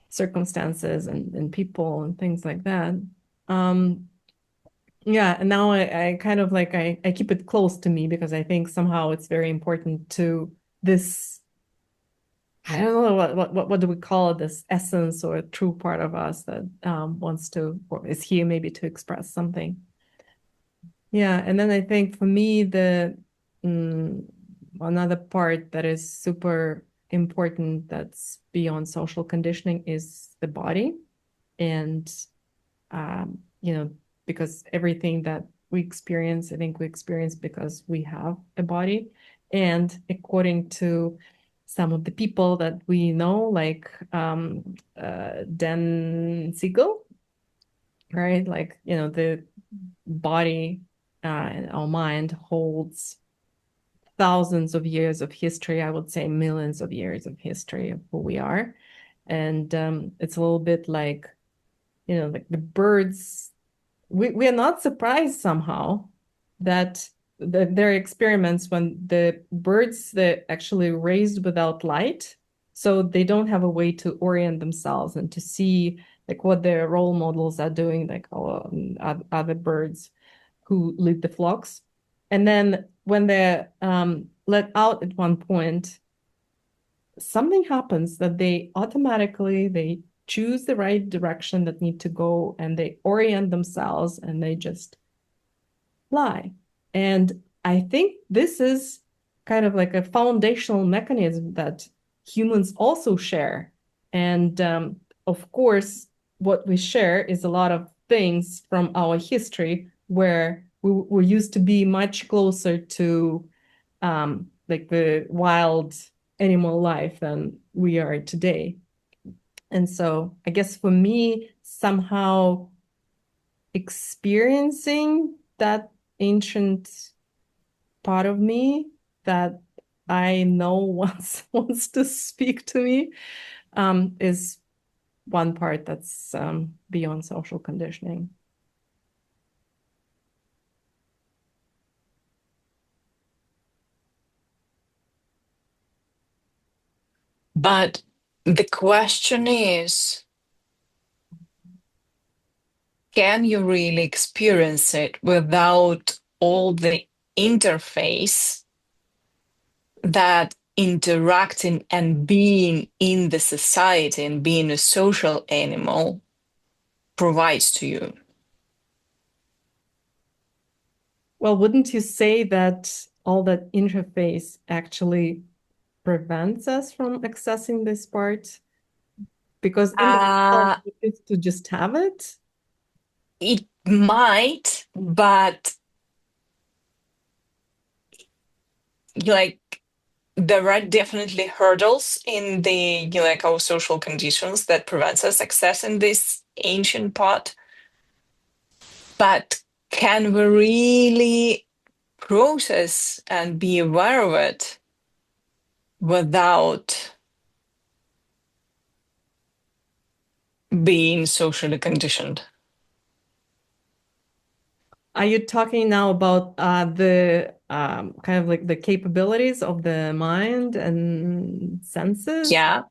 S5: circumstances and people and things like that. Yeah, and now I kind of like I keep it close to me because I think somehow it's very important to this. I don't know what do we call it, this essence or true part of us that wants to or is here maybe to express something. Yeah, and then I think for me another part that is super important that's beyond social conditioning is the body, and you know, because everything that we experience, I think we experience because we have a body, and according to some of the people that we know, like Dan Siegel, right? Like, you know, the body and our mind holds thousands of years of history, I would say millions of years of history of who we are. And it's a little bit like, you know, like the birds, we are not surprised somehow that there are experiments when the birds that actually raised without light, so they don't have a way to orient themselves and to see like what their role models are doing, like other birds who lead the flocks. And then when they're let out at one point, something happens that they choose the right direction that need to go, and they orient themselves and they just fly. And I think this is kind of like a foundational mechanism that humans also share. And of course, what we share is a lot of things from our history where we used to be much closer to like the wild animal life than we are today. And so I guess for me, somehow experiencing that ancient part of me that I know wants to speak to me is one part that's beyond social conditioning.
S6: But the question is, can you really experience it without all the interface that interacting and being in the society and being a social animal provides to you?
S5: Well, wouldn't you say that all that interface actually prevents us from accessing this part? Because in the is to just have it?
S6: It might, but like there are definitely hurdles in the like our social conditions that prevents us accessing this ancient part. But can we really process and be aware of it without being socially conditioned?
S5: Are you talking now about the kind of like the capabilities of the mind and senses?
S6: Yeah.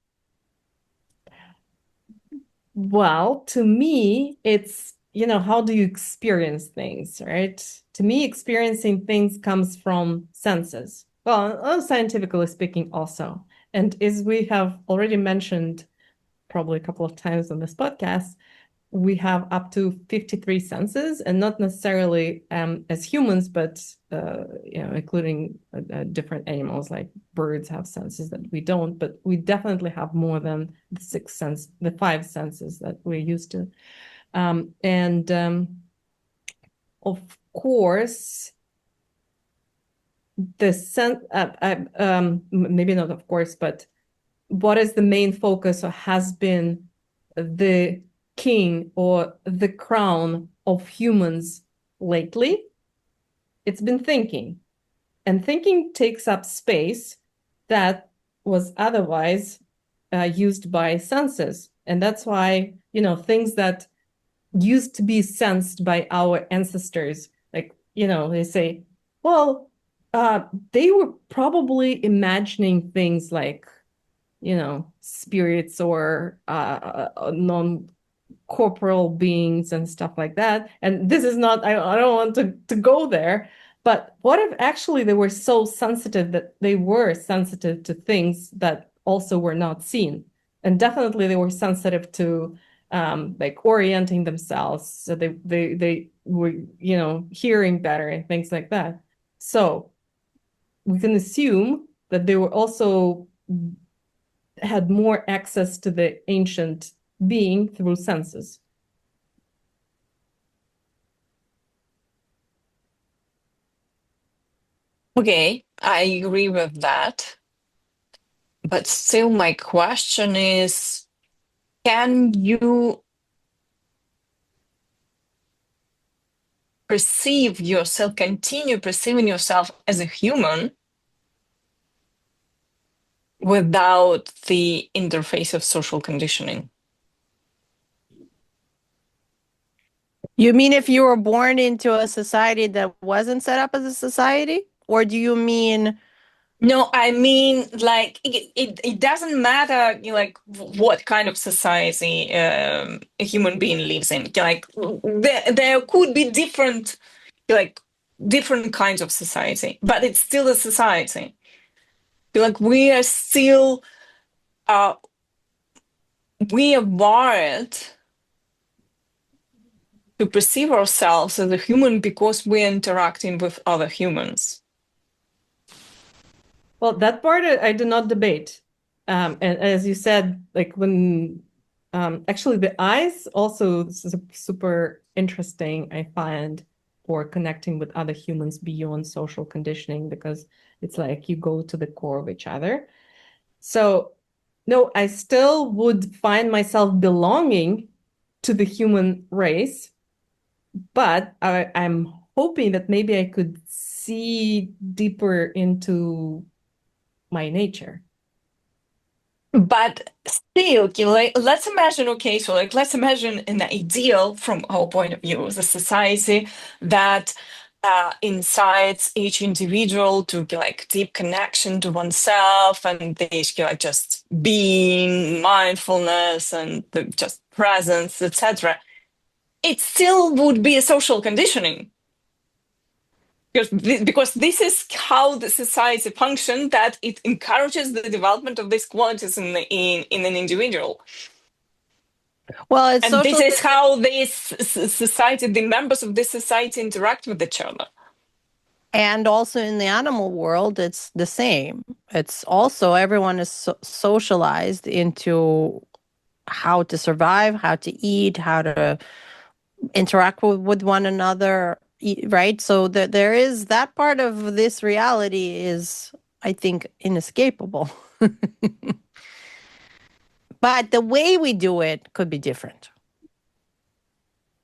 S5: Well, to me, it's, you know, how do you experience things, right? To me, experiencing things comes from senses. Well, scientifically speaking also. And as we have already mentioned probably a couple of times on this podcast, we have up to 53 senses, and not necessarily as humans, but you know, including different animals like birds have senses that we don't, but we definitely have more than the five senses that we're used to. And of course, the sense, maybe not of course, but what is the main focus or has been the king or the crown of humans lately? It's been thinking. And thinking takes up space that was otherwise used by senses. And that's why, you know, things that used to be sensed by our ancestors, like, you know, they say, well, They were probably imagining things like, spirits or non-corporal beings and stuff like that. And this is not, I don't want to go there, but what if actually they were so sensitive that they were sensitive to things that also were not seen? And definitely they were sensitive to like orienting themselves. So they were, hearing better and things like that. So we can assume that they were also had more access to the ancient being through senses.
S6: Okay, I agree with that. But still, my question is, can you perceive yourself, continue perceiving yourself as a human without the interface of social conditioning?
S7: You mean if you were born into a society that wasn't set up as a society? Or do you mean...
S6: No, I mean, like, it doesn't matter, like, what kind of society a human being lives in. Like, there could be different kinds of society, but it's still a society. Like, we are still, we are wired to perceive ourselves as a human because we're interacting with other humans.
S5: Well, that part I do not debate. And as you said, like when actually the eyes also super interesting, I find, for connecting with other humans beyond social conditioning, because it's like you go to the core of each other. So no, I still would find myself belonging to the human race, but I'm hoping that maybe I could see deeper into my nature.
S6: But still, like, let's imagine, okay, so like let's imagine an ideal from our point of view, the society that incites each individual to like deep connection to oneself, and they like just being, mindfulness, and just presence, etc. It still would be a social conditioning. Because this is how the society functions, that it encourages the development of these qualities in an individual.
S7: Well, it's
S6: And this
S7: social...
S6: is how this society, the members of this society, interact with each other.
S7: And also in the animal world, it's the same. It's also everyone is socialized into how to survive, how to eat, how to interact with one another, right? So there is that part of this reality is, I think, inescapable. But the way we do it could be different.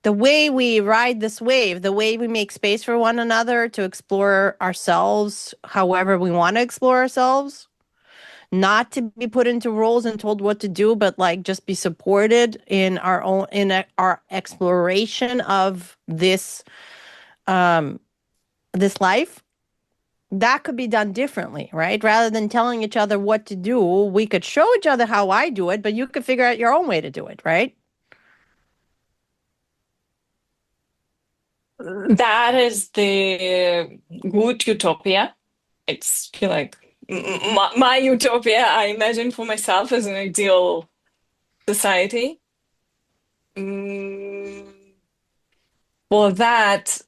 S7: The way we ride this wave, the way we make space for one another to explore ourselves however we want to explore ourselves, not to be put into roles and told what to do, but like just be supported in our exploration of this this life. That could be done differently, right? Rather than telling each other what to do, we could show each other how I do it, but you could figure out your own way to do it, right?
S6: That is the good utopia. It's like my utopia, I imagine for myself as an ideal society. For that,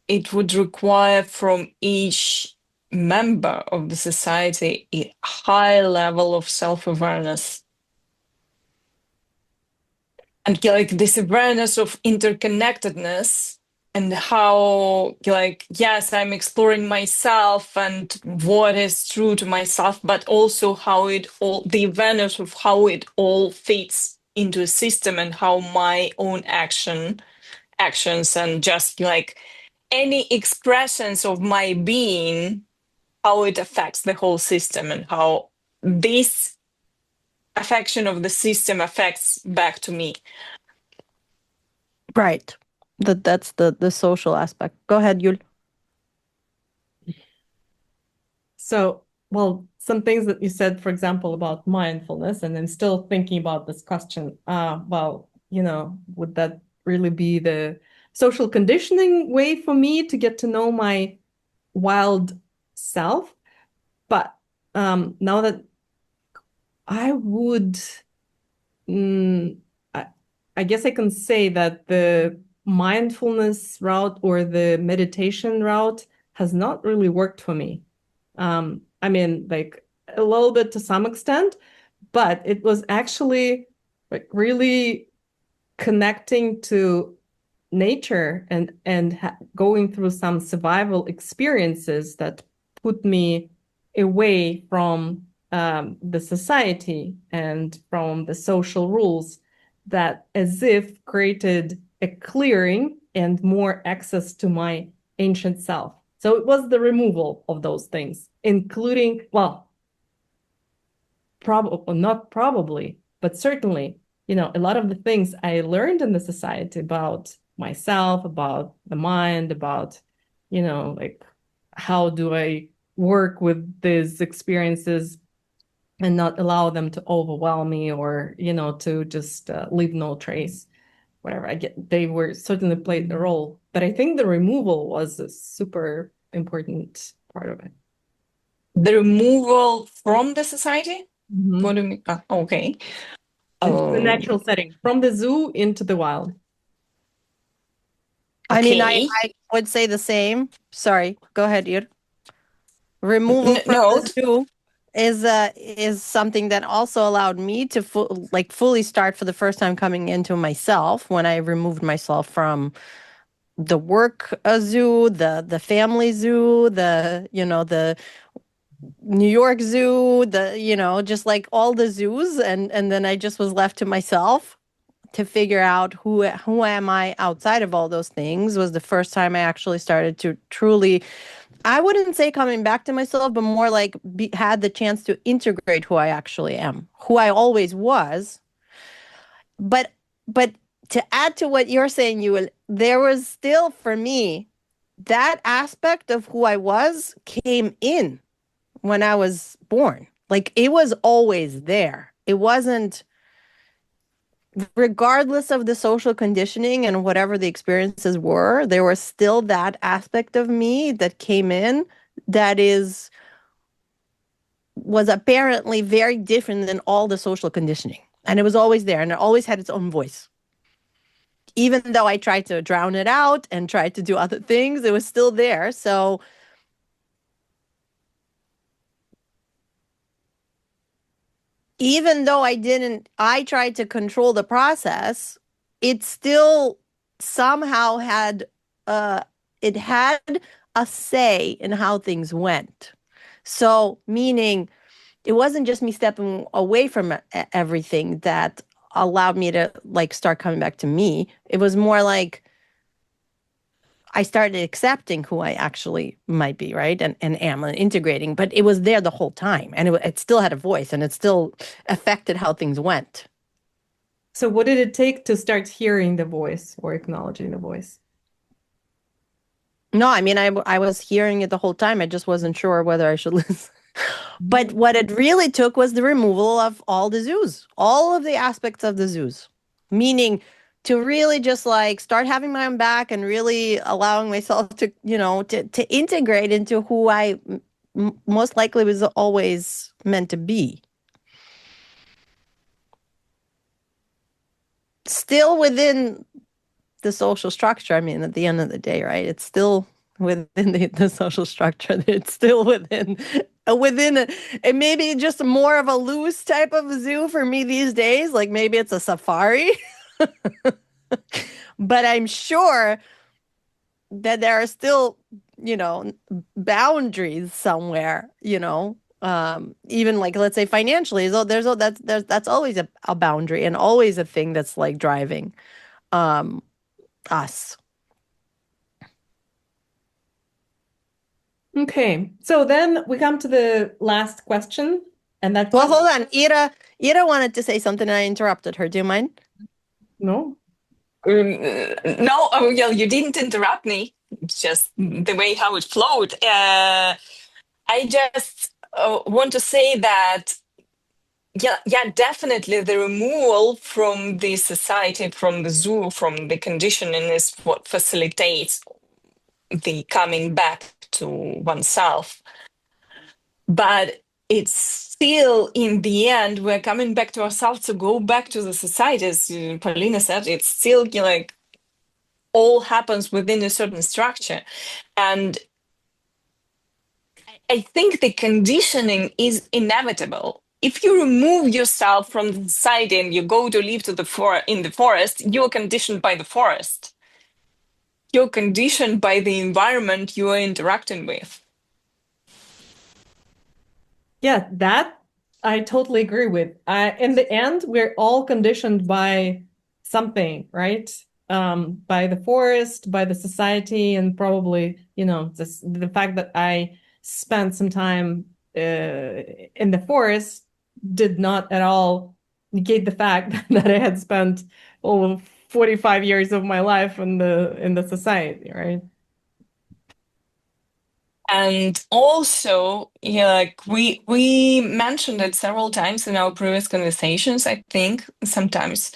S6: it would require from each member of the society a high level of self-awareness. And like this awareness of interconnectedness, and how, like, yes, I'm exploring myself and what is true to myself, but also how the awareness of how it all fits into a system, and how my own actions and just like any expressions of my being, how it affects the whole system, and how this affection of the system affects back to me.
S7: Right. That's the social aspect. Go ahead, Yul.
S5: So, well, some things that you said, for example, about mindfulness, and I'm still thinking about this question. Well, would that really be the social conditioning way for me to get to know my wild self? But now that I would, mm, I guess I can say that the mindfulness route or the meditation route has not really worked for me. I mean, like a little bit to some extent, but it was actually like really connecting to nature and going through some survival experiences that put me away from the society and from the social rules that as if created a clearing and more access to my ancient self. So it was the removal of those things, including, well, not probably, but certainly, a lot of the things I learned in the society about myself, about the mind, about, like how do I work with these experiences and not allow them to overwhelm me or, to just leave no trace, whatever I get. They were certainly played a role, but I think the removal was a super important part of it.
S6: The removal from the society?
S5: Mm-hmm.
S6: What do you mean? Okay.
S5: Into the natural setting, from the zoo into the wild.
S7: I mean, I
S6: Okay.
S7: would say the same. Sorry, go ahead, Ir. Removal from
S6: No.
S7: the zoo is something that also allowed me to fully start for the first time coming into myself when I removed myself from the work zoo, the family zoo, the New York Zoo, just like all the zoos, and then I just was left to myself to figure out who am I outside of all those things. Was the first time I actually started to truly, I wouldn't say coming back to myself, but more like had the chance to integrate who I actually am, who I always was. But to add to what you're saying, there was still for me that aspect of who I was came in when I was born. Like it was always there. It wasn't, regardless of the social conditioning and whatever the experiences were, there was still that aspect of me that came in that was apparently very different than all the social conditioning. And it was always there and it always had its own voice. Even though I tried to drown it out and tried to do other things, it was still there. So even though I tried to control the process, it still somehow had it had a say in how things went. So meaning it wasn't just me stepping away from everything that allowed me to like start coming back to me. It was more like I started accepting who I actually might be, right? And am and integrating, but it was there the whole time. And it still had a voice and it still affected how things went.
S5: So what did it take to start hearing the voice or acknowledging the voice?
S7: No, I mean, I was hearing it the whole time. I just wasn't sure whether I should listen. But what it really took was the removal of all the zoos, all of the aspects of the zoos, meaning to really just like start having my own back and really allowing myself to, to integrate into who I most likely was always meant to be. Still within the social structure. I mean, at the end of the day, right? It's still within the social structure. It's still within it maybe just more of a loose type of zoo for me these days. Like maybe it's a safari. But I'm sure that there are still, boundaries somewhere, even like let's say financially, so that's always a boundary and always a thing that's like driving us.
S5: Okay, so then we come to the last question, and that's
S7: well, hold on. Ira wanted to say something, and I interrupted her. Do you mind?
S5: No.
S6: No, well, you didn't interrupt me. It's just the way how it flowed. I just want to say that, yeah, definitely the removal from the society, from the zoo, from the conditioning is what facilitates the coming back to oneself. But it's still, in the end, we're coming back to ourselves to go back to the society. As Paulina said, it's still like all happens within a certain structure. And I think the conditioning is inevitable. If you remove yourself from the society and you go to live in the forest, you're conditioned by the forest. You're conditioned by the environment you are interacting with.
S5: Yeah, that I totally agree with. In the end, we're all conditioned by something, right? By the forest, by the society, and probably, the fact that I spent some time in the forest did not at all negate the fact that I had spent all 45 years of my life in the society, right?
S6: And also, yeah, like we mentioned it several times in our previous conversations, I think sometimes.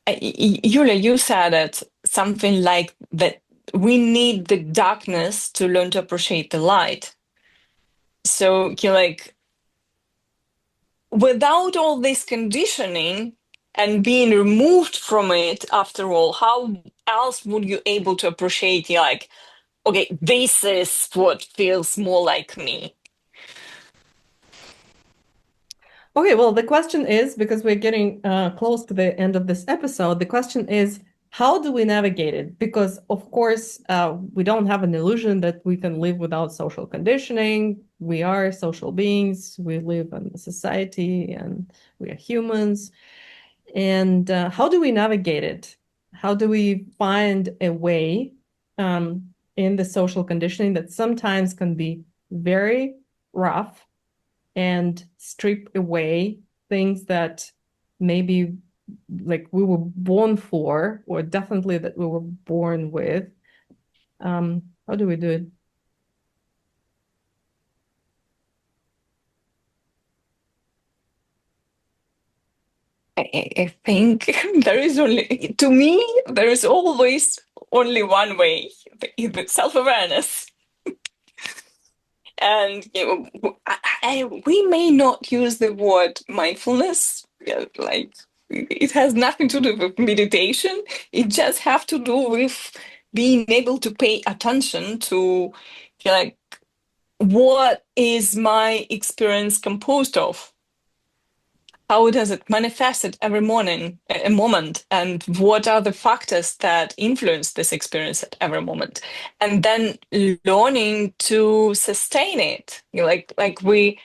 S6: Julia, you said it, something like that we need the darkness to learn to appreciate the light. So, like, without all this conditioning and being removed from it, after all, how else would you able to appreciate, like, okay, this is what feels more like me?
S5: Okay, well, the question is, because we're getting close to the end of this episode, the question is, how do we navigate it? Because, of course, we don't have an illusion that we can live without social conditioning. We are social beings. We live in a society and we are humans. And how do we navigate it? How do we find a way in the social conditioning that sometimes can be very rough and strip away things that maybe like we were born for, or definitely that we were born with. How do we do it?
S6: I think there is only, to me, there is always only one way, the self-awareness. And we may not use the word mindfulness, like it has nothing to do with meditation. It just have to do with being able to pay attention to, like, what is my experience composed of? How does it manifest it every morning, a moment, and what are the factors that influence this experience at every moment? And then learning to sustain it. Like we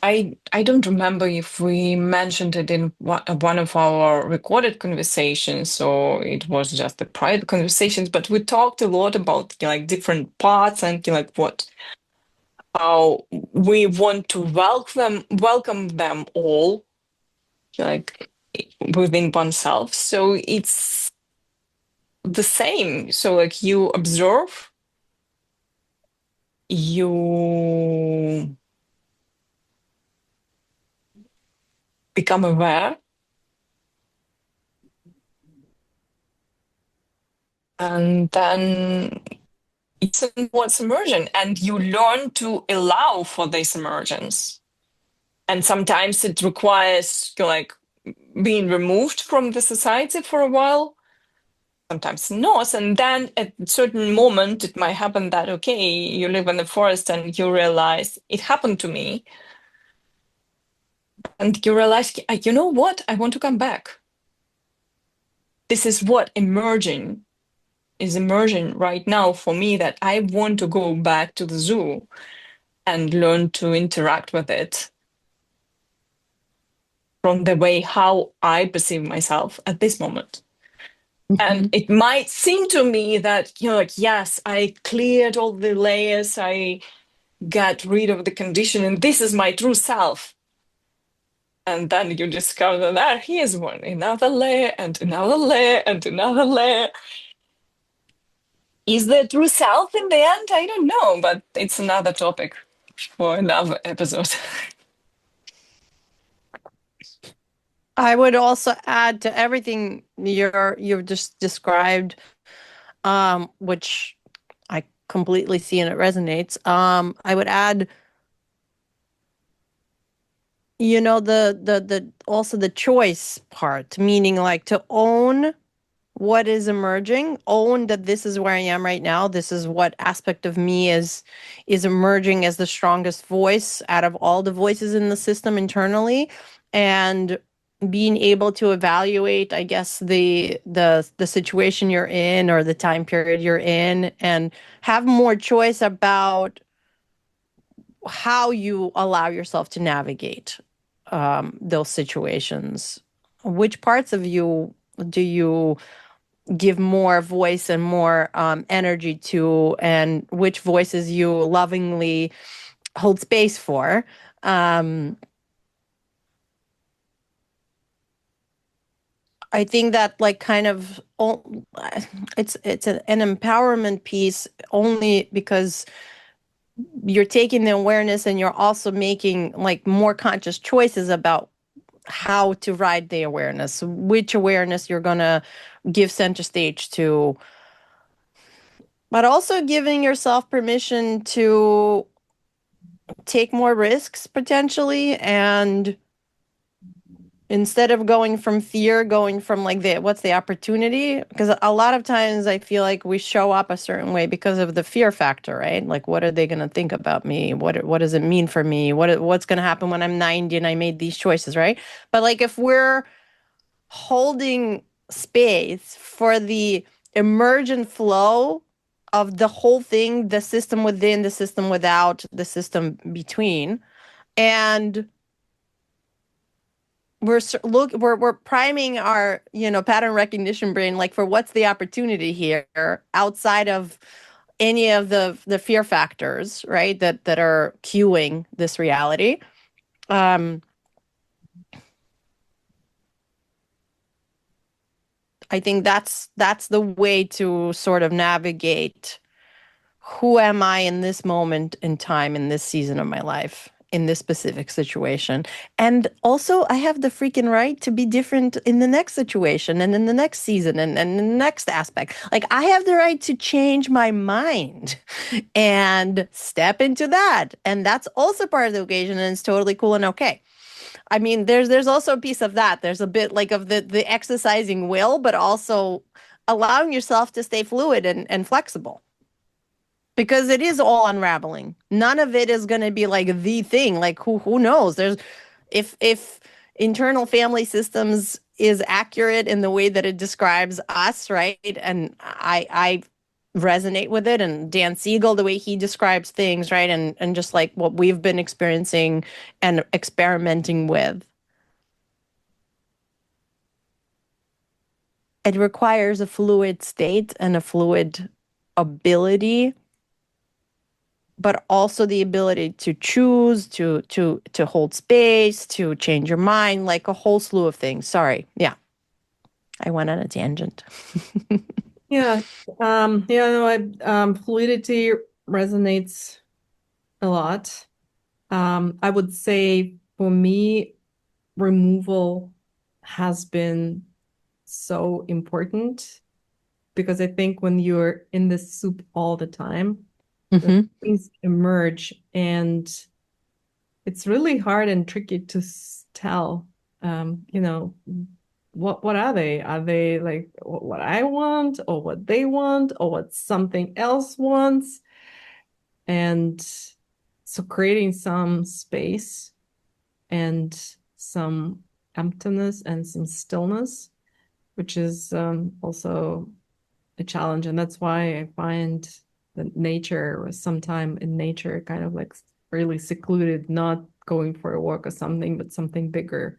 S6: I don't remember if we mentioned it in one of our recorded conversations, or it was just the private conversations, but we talked a lot about like different parts and like how we want to welcome them all, like within oneself. So it's the same. So like you observe, you become aware, and then it's what's emergent, and you learn to allow for this emergence. And sometimes it requires like being removed from the society for a while, sometimes not. And then at a certain moment, it might happen that, okay, you live in the forest and you realize it happened to me. And you realize, you know what? I want to come back. This is what is emerging right now for me, that I want to go back to the zoo and learn to interact with it from the way how I perceive myself at this moment. And it might seem to me that, like, yes, I cleared all the layers, I got rid of the condition, and this is my true self. And then you discover that here's one, another layer, and another layer, and another layer. Is the true self in the end? I don't know, but it's another topic for another episode.
S7: I would also add to everything you've just described, which I completely see and it resonates. I would add, the also the choice part, meaning like to own what is emerging, own that this is where I am right now, this is what aspect of me is emerging as the strongest voice out of all the voices in the system internally, and being able to evaluate, I guess, the situation you're in or the time period you're in, and have more choice about how you allow yourself to navigate those situations. Which parts of you do you give more voice and more energy to, and which voices you lovingly hold space for? I think that like kind of it's an empowerment piece only because you're taking the awareness and you're also making like more conscious choices about how to ride the awareness, which awareness you're going to give center stage to, but also giving yourself permission to take more risks potentially, and instead of going from fear, going from like what's the opportunity, because a lot of times I feel like we show up a certain way because of the fear factor, right? Like, what are they going to think about me? What does it mean for me? What's going to happen when I'm 90 and I made these choices, right? But like if we're holding space for the emergent flow of the whole thing, the system within, the system without, the system between, and we're priming our pattern recognition brain like for what's the opportunity here outside of any of the fear factors, right, that are cueing this reality. I think that's the way to sort of navigate who am I in this moment in time, in this season of my life, in this specific situation. And also, I have the freaking right to be different in the next situation and in the next season and in the next aspect. Like, I have the right to change my mind and step into that. And that's also part of the occasion, and it's totally cool and okay. I mean, there's also a piece of that. There's a bit like of the exercising will, but also allowing yourself to stay fluid and flexible. Because it is all unraveling. None of it is going to be like the thing. Like who knows? There's if internal family systems is accurate in the way that it describes us, right? And I resonate with it, and Dan Siegel, the way he describes things, right? And just like what we've been experiencing and experimenting with. It requires a fluid state and a fluid ability, but also the ability to choose, to hold space, to change your mind, like a whole slew of things. Sorry. Yeah. I went on a tangent.
S5: Yeah. Fluidity resonates a lot. I would say for me, removal has been so important, because I think when you're in the soup all the time, things emerge, and it's really hard and tricky to tell, what are they? Are they like what I want, or what they want, or what something else wants? And so creating some space and some emptiness and some stillness, which is also a challenge. And that's why I find that nature, or some time in nature, kind of like really secluded, not going for a walk or something, but something bigger,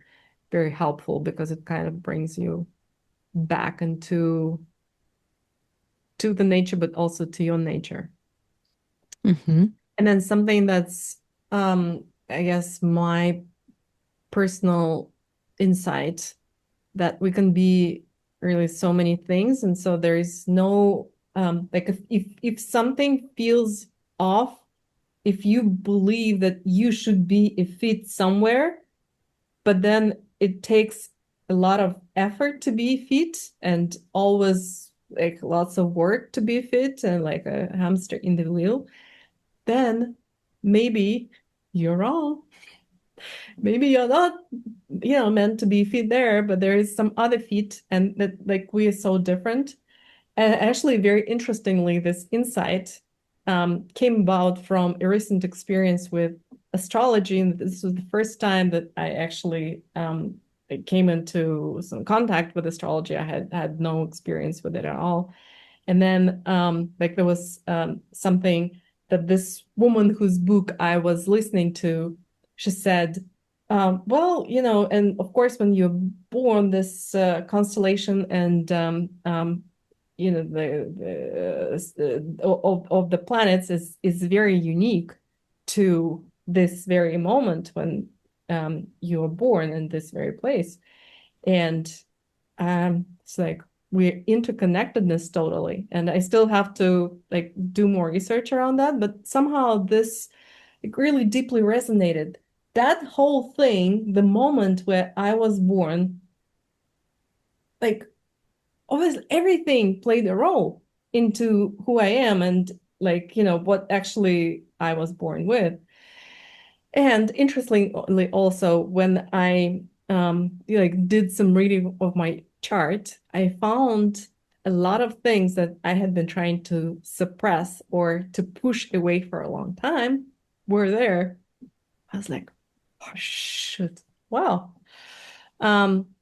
S5: very helpful, because it kind of brings you back into the nature, but also to your nature. And then something that's, I guess, my personal insight, that we can be really so many things. And so there is no like if something feels off, if you believe that you should be a fit somewhere, but then it takes a lot of effort to be fit and always like lots of work to be fit and like a hamster in the wheel, then maybe you're wrong. Maybe you're not, meant to be fit there, but there is some other fit, and that like we are so different. And actually, very interestingly, this insight came about from a recent experience with astrology. And this was the first time that I actually came into some contact with astrology. I had no experience with it at all. And then like there was something that this woman whose book I was listening to, she said, well, and of course, when you're born, this constellation and of the planets is very unique to this very moment when you are born in this very place. And it's like we're interconnectedness totally. And I still have to like do more research around that, but somehow this like really deeply resonated. That whole thing, the moment where I was born, like obviously everything played a role into who I am and like, what actually I was born with. And interestingly also, when I like did some reading of my chart, I found a lot of things that I had been trying to suppress or to push away for a long time were there. I was like, oh shit, wow.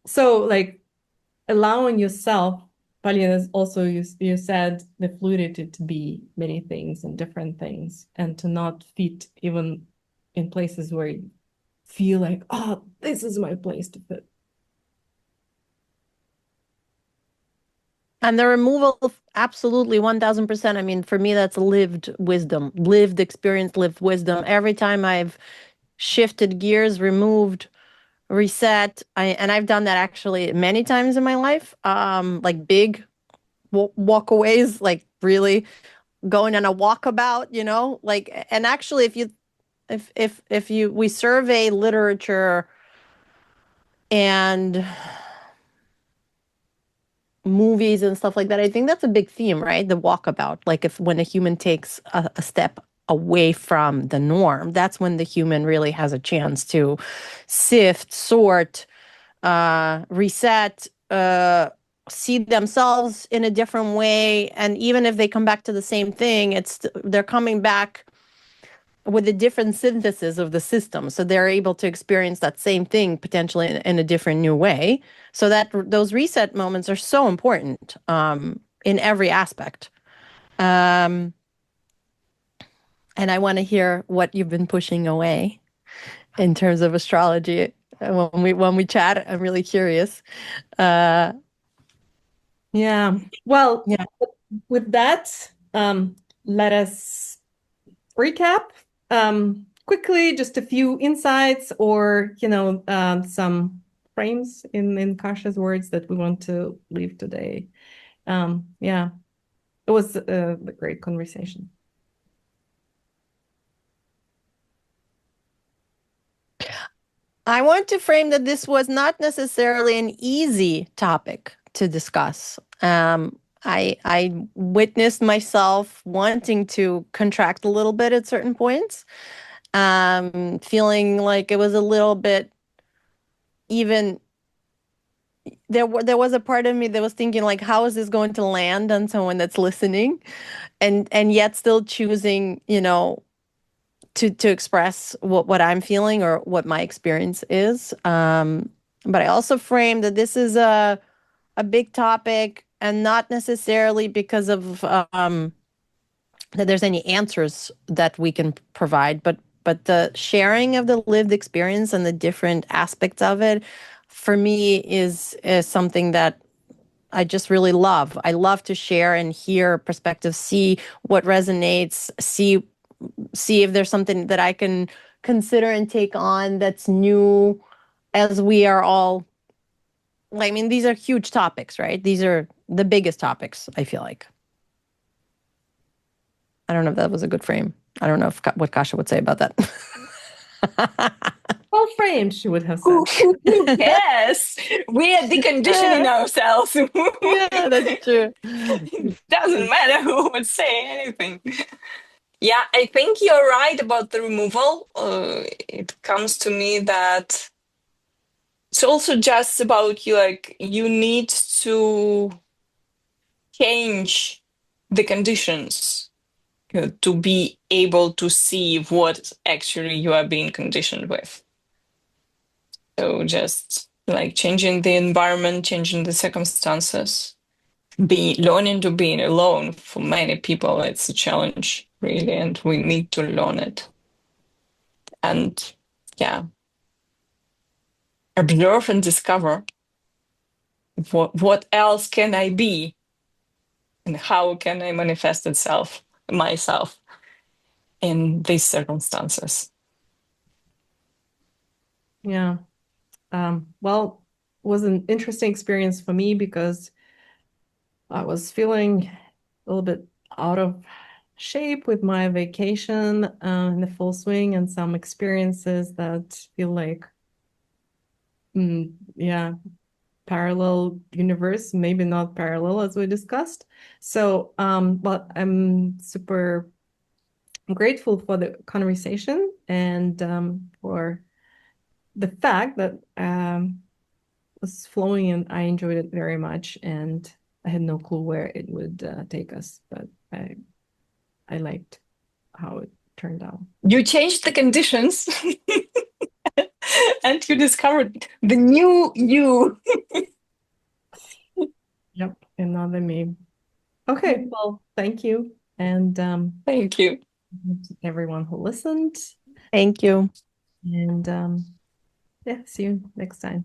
S5: So like allowing yourself, Palina, also you said the fluidity to be many things and different things and to not fit even in places where you feel like, oh, this is my place to fit.
S7: And the removal of absolutely 1000%. I mean, for me, that's lived wisdom, lived experience, lived wisdom. Every time I've shifted gears, removed, reset, and I've done that actually many times in my life, like big walkaways, like really going on a walkabout, like, and actually, if we survey literature and movies and stuff like that, I think that's a big theme, right? The walkabout. Like if when a human takes a step away from the norm, that's when the human really has a chance to sift, sort, reset, see themselves in a different way. And even if they come back to the same thing, they're coming back with a different synthesis of the system, so they're able to experience that same thing potentially in a different new way. So that those reset moments are so important in every aspect. And I want to hear what you've been pushing away in terms of astrology when we chat. I'm really curious.
S5: Yeah. Well,
S7: Yeah.
S5: with that, let us recap quickly, just a few insights or, some frames in Kasha's words that we want to leave today. Yeah, it was a great conversation.
S7: I want to frame that this was not necessarily an easy topic to discuss. I witnessed myself wanting to contract a little bit at certain points, feeling like it was a little bit even. There was a part of me that was thinking like, how is this going to land on someone that's listening, and yet still choosing, to express what I'm feeling or what my experience is. But I also frame that this is a big topic, and not necessarily because of that there's any answers that we can provide, but the sharing of the lived experience and the different aspects of it, for me, is something that I just really love. I love to share and hear perspectives, see what resonates, see if there's something that I can consider and take on that's new, as we are all, I mean, these are huge topics, right? These are the biggest topics, I feel like. I don't know if that was a good frame. I don't know what Kasha would say about that.
S5: Well framed, she would have said.
S6: Yes, we are deconditioning ourselves.
S7: Yeah, that's true.
S6: It doesn't matter who would say anything. Yeah, I think you're right about the removal. It comes to me that it's also just about you need to change the conditions to be able to see what actually you are being conditioned with. So just like changing the environment, changing the circumstances, learning to be alone. For many people, it's a challenge, really, and we need to learn it. And yeah, observe and discover what else can I be, and how can I manifest myself in these circumstances.
S5: Yeah. Well, it was an interesting experience for me because I was feeling a little bit out of shape with my vacation in the full swing, and some experiences that feel like, yeah, parallel universe, maybe not parallel as we discussed. So, but I'm super grateful for the conversation and for the fact that was flowing, and I enjoyed it very much, and I had no clue where it would take us, but I liked how it turned out.
S6: You changed the conditions and you discovered the new you.
S5: Yep, another me. Okay, well, thank you, and
S6: Thank you.
S5: to everyone who listened,
S7: Thank you.
S5: and yeah, see you next time.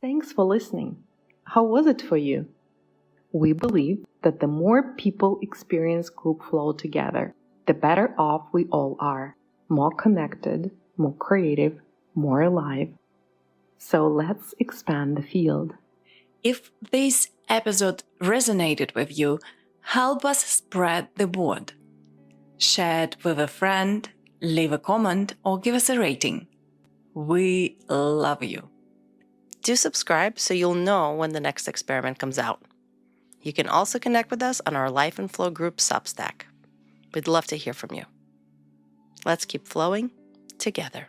S5: Thanks for listening. How was it for you? We believe that the more people experience group flow together, the better off we all are. More connected, more creative, more alive. So let's expand the field.
S3: If this episode resonated with you, help us spread the word. Share it with a friend, leave a comment, or give us a rating. We love you.
S7: Do subscribe so you'll know when the next experiment comes out. You can also connect with us on our Life and Flow group Substack. We'd love to hear from you. Let's keep flowing together.